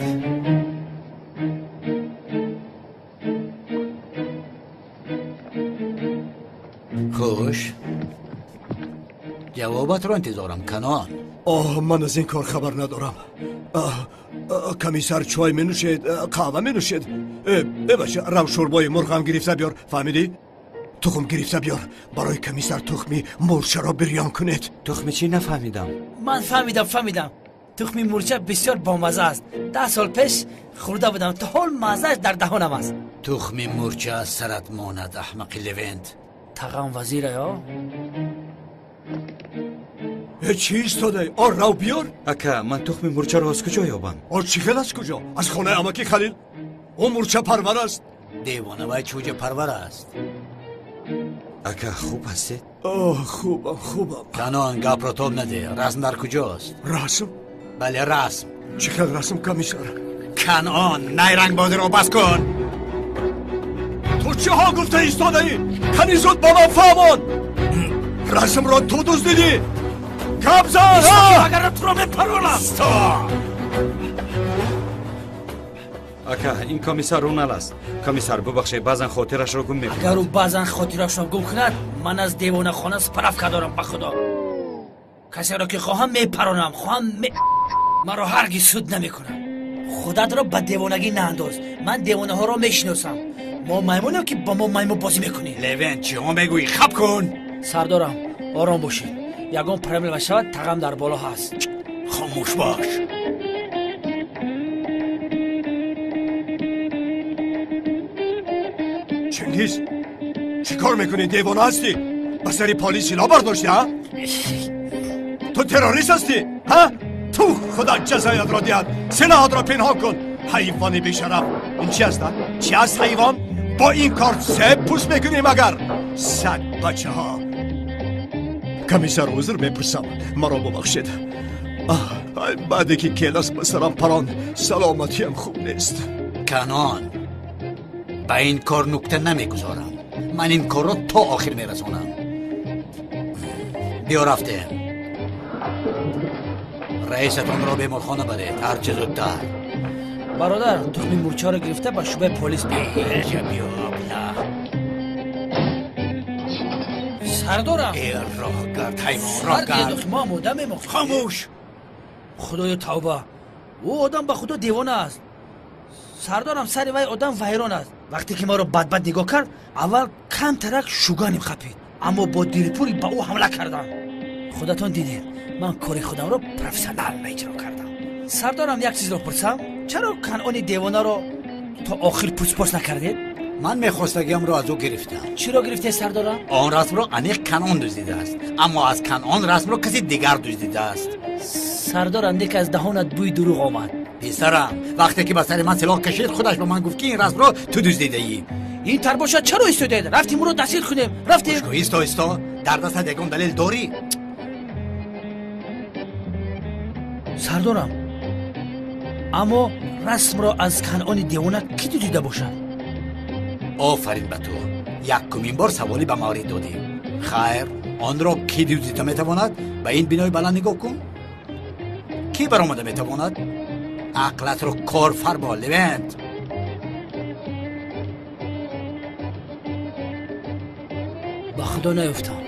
خوش جوابت رو انتظارم کنان.
من از این کار خبر ندارم. کمیسر چای می نوشید؟ قهوه می نوشید؟ باشه رو شوربای مرغ هم گرفته بیار. فهمیدی؟ تخم گرفته بیار برای کمیسر. تخمی مرچه را بریان کنید.
تخمی چی؟ نفهمیدم.
من فهمیدم. تخمی مرچه بسیار بامزه است. 10 سال پیش خورده بودم تا حال مزهش در دهانم است.
تخمی مرچه از سرت ماند احمق لوینت.
تقام وزیره یا؟
چی ایستاده؟ رو بیار.
اکا من تخم مرچه را از کجا یابم؟
چی خیل از کجا؟ از خانه امکی خلیل. اون مرچه پرور است.
دیوانه و چوجه پرور است.
اکا خوب هستید؟
خوبم.
کنان گپ را تاب نده. رسم در کجاست؟
رسم؟
بله رسم.
چی خیل رسم کمیسر؟
کنان نیرنگ بازی را بس کن.
تو چه ها گفته ایستاده ای؟ کنی زود با من فهمان. رسم را تو دزدیدی. کبزن
اگر تو را بپرونم.
اکا این کمیسر اونال است. کمیسر ببخشید بعضن خاطرش را گم میکنم.
اگر او بعضن خاطرش را گم کند من از دیوانه خانه سپرفکه دارم. به خدا کسی را که خواهم میپرونم. مرا هرگز سود نمیکنم. خودت را به دیوانگی نانداز. من دیوانه ها را میشناسم. ما میمونیم که با ما میمون بازی میکنی.
لوین چی ها میگویی؟ خب کن.
سردارم آرام باشید. یگان پرمل بشود تقم در بالا هست.
خاموش باش.
چنگیز چی کار میکنی؟ دیوانه هستی؟ بسری پالیسی لا برداشتی ها؟ تو تروریست هستی ها؟ تو خدا جزایت را دید. سلاحات را پنهان کن. حیوانی بیشرف. این چی هست؟ چی هست حیوان؟ با این کار سه پوست میکنیم اگر سگ بچه ها. کمیسر حضور میپرسم مرا ببخشید. بعد که کلاس بسرم پران سلامتیم خوب نیست.
کنان با این کار نکته نمیگذارم. من این کار رو تا آخر میرسونم. بیا رفتیم. رئیستون رو به مرخانه برید هر چه زودتر.
برادر تخمی مورچه رو گرفته با شبه پلیس
بیا
سردارم
راه گرد حیوان راه گرد.
ما مودم
خاموش.
خدای توبه او آدم به خدا دیوانه است. سردارم سر وی آدم ویران است. وقتی که ما رو بد نگاه کرد اول کم ترک شوگانیم خپید اما با دیرپوری به او حمله کردم. خودتون دیدید من کاری خودم رو پروفسیونال اجرا کردم. سردارم یک چیز رو پرسم چرا کنعان دیوانه رو تا آخر پوچ نکردید؟
من میخواستگیم رو از او گرفتم.
چی رو گرفته سردارم؟
آن رسم رو انیق کنعان دزدیده است اما از کنعان رسم رو کسی دیگر دزدیده است.
سردارم دیگه از دهانت بوی دروغ آمد.
پسرم وقتی که به سر من سلاح کشید خودش به من گفت که این رسم رو تو دزدیده ای.
این تر باشد چرا ایستادید؟ رفتیم رو دستگیر کنیم. رفتیم.
ایستا در دست یگان دلیل داری؟
سردارم اما رسم را از کنعان دیوانه کی دیده باشد؟
آفرین به تو. یکمین بار سوالی به مورد دادی. خیر آن را کی دیده میتواند؟ به این بنای بلند نگاه کن. کی برآمده میتواند؟ عقلت رو کار فرما لوینت.
با خدا نیفتم.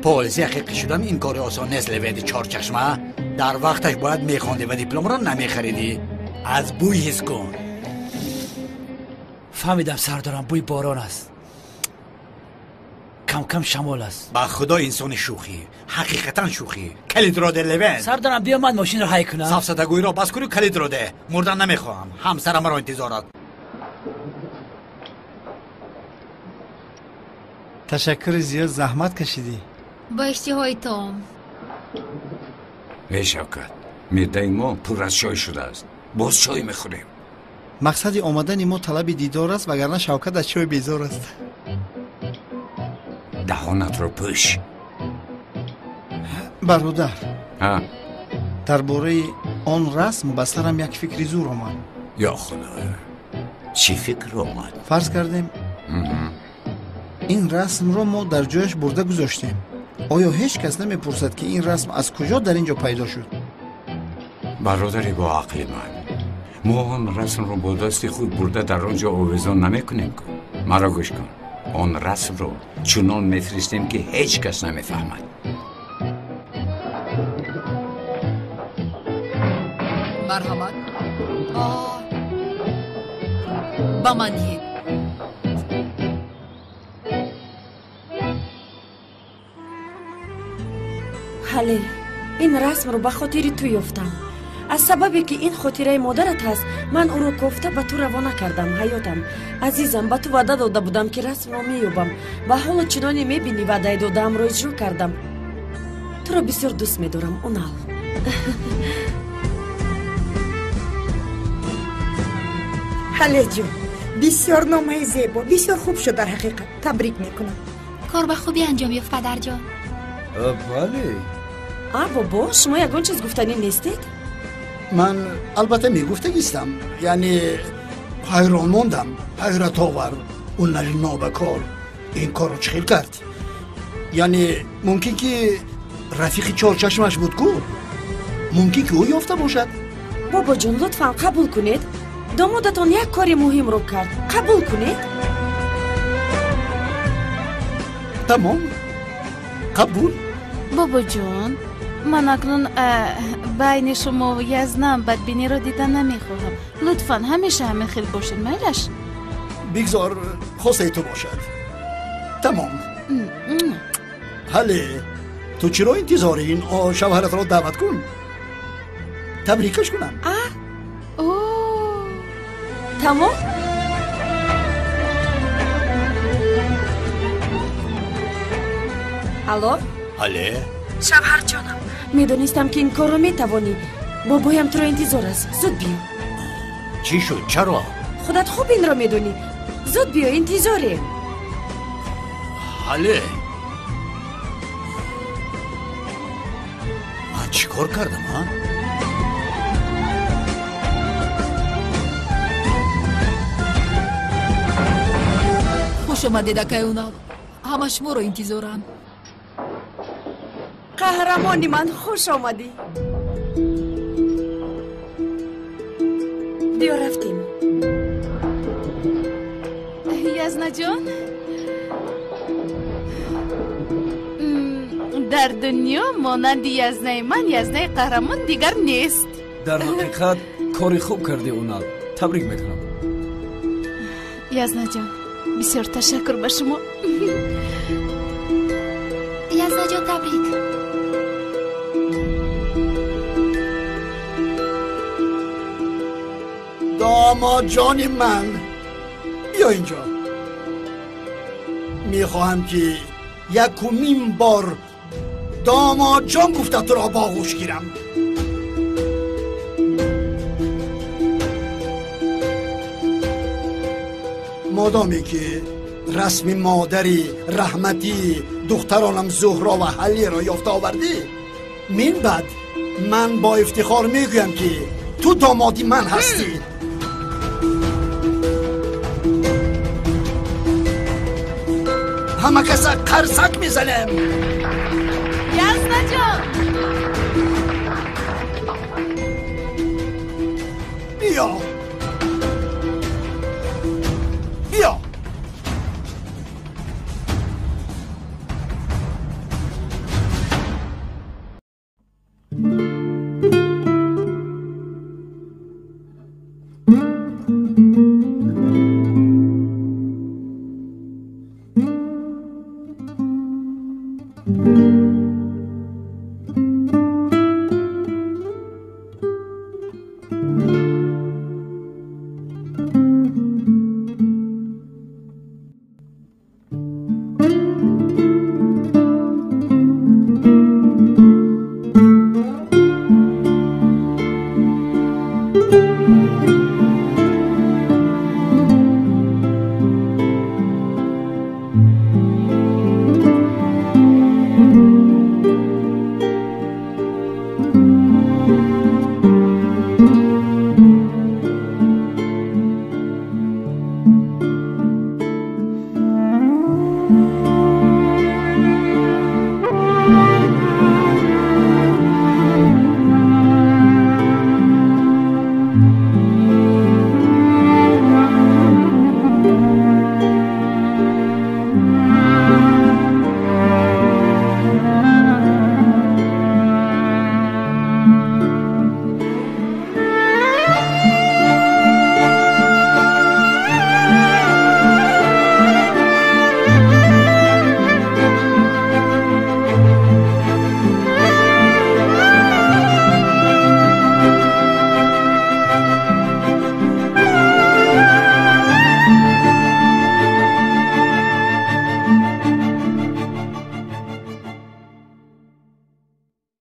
پلیسی حقیقی شدن این کار آسان نیست لوینت چارچشمه. در وقتش باید میخوندی و دیپلم را نمیخریدی. از بوی حس کن.
فهمیدم سردارم بوی باران است. کم کم شمال است.
با خدا انسان شوخی حقیقتا شوخی. کلید را ده لوینت.
سردارم بیا من ماشین را حی کنم.
سفسطگویی را بس کنی کلید را ده. مردن نمیخواهم. همسرم را انتظارات.
تشکر زیاد زحمت کشیدی.
با اشتهای تام.
ای شوکت معده ما پر از چای شده است. باز چای میخوریم.
مقصد آمدن ما طلب دیدار است وگرنه شوکت از چای بیزار است.
دهانت رو پوش.
برادر
درباره آن رسم به سرم یک فکری زور آمد.
یا خدا، چی فکر آمد؟
فرض کردیم این رسم را ما در جایش برده گذاشتیم. آیا هیچ کس نمیپرسد که این رسم از کجا در اینجا پیدا شد؟
برادری با عقل ما آن رسم رو با دست خود برده در آنجا آویزان نمیکنیم. مرا گوش کن، آن رسم رو چنان میفرستیم که هیچ کس نمیفهمد.
مرحمت. با من دید.
حالی این رسم رو به خاطر تو یافتم. از سببی که این خاطره مادرت هست من او رو کوفته به تو روانه کردم. حیاتم عزیزم، به تو وعده داده بودم که رسم رو مییابم و حالا چنانی میبینی وعده دادم رو اجرا کردم. تو رو بسیار دوست میدارم اونال.
حالی جون بسیار نامه زیبا، بسیار خوب شد. در حقیقت تبریک میکنم.
کار به خوبی انجام یافت پدر جان.
بله.
بابا شما یگان چیز گفتنی نیستید؟
من البته میگفتگیستم، یعنی حیران موندم. حیرت آور اون نری نابکار این کار رو چخیل کرد. یعنی ممکن که رفیق چارچشمش بود کو، ممکن که او یافته باشد.
بابا جان لطفا قبول کنید، دامادتان یک کاری مهم رو کرد. قبول کنید.
تمام قبول.
بابا جان من اکنون بین شما و یزنم بدبینی را دیدن نمیخواهم. لطفا همیشه همه خیل باشین. میلش
بگذار خواسته تو باشد. تمام. حالی تو چرا انتظار این شوهرت را دعوت کن، تبریکش کنم.
تمام. الو
حالی
شوهر جانم، میدونستم که این کار رو میتوانی. بابایم تو رو انتظار است. زود بیا.
چی شد؟ چرا؟
خودت خوب این رو میدونی. زود بیا، انتظاره.
حالی چیکار کردم ها؟
خوش آمدید اکای اونال. همه شما رو انتظارم.
قهرمانی من خوش آمدی. بیا رفتیم.
یزنا جان در دنیا مانند یزنه من یزنه قهرمان دیگر نیست.
در حقیقت کاری خوب کردی اونال. تبریک میکنم.
یزنا جان بسیار تشکر به شما.
یزنا جان تبریک.
داماد جان من بیا اینجا. میخواهم که یکمین بار داماد جان گفته تو را با آغوش گیرم. مادامی که رسم مادری رحمتی دخترانم زهرا و حلی را یافته آوردی، من بعد من با افتخار میگویم که تو دامادی من هستی. همه کسا قرصک میزنم.
یزنا جان
بیا بیا.
thank you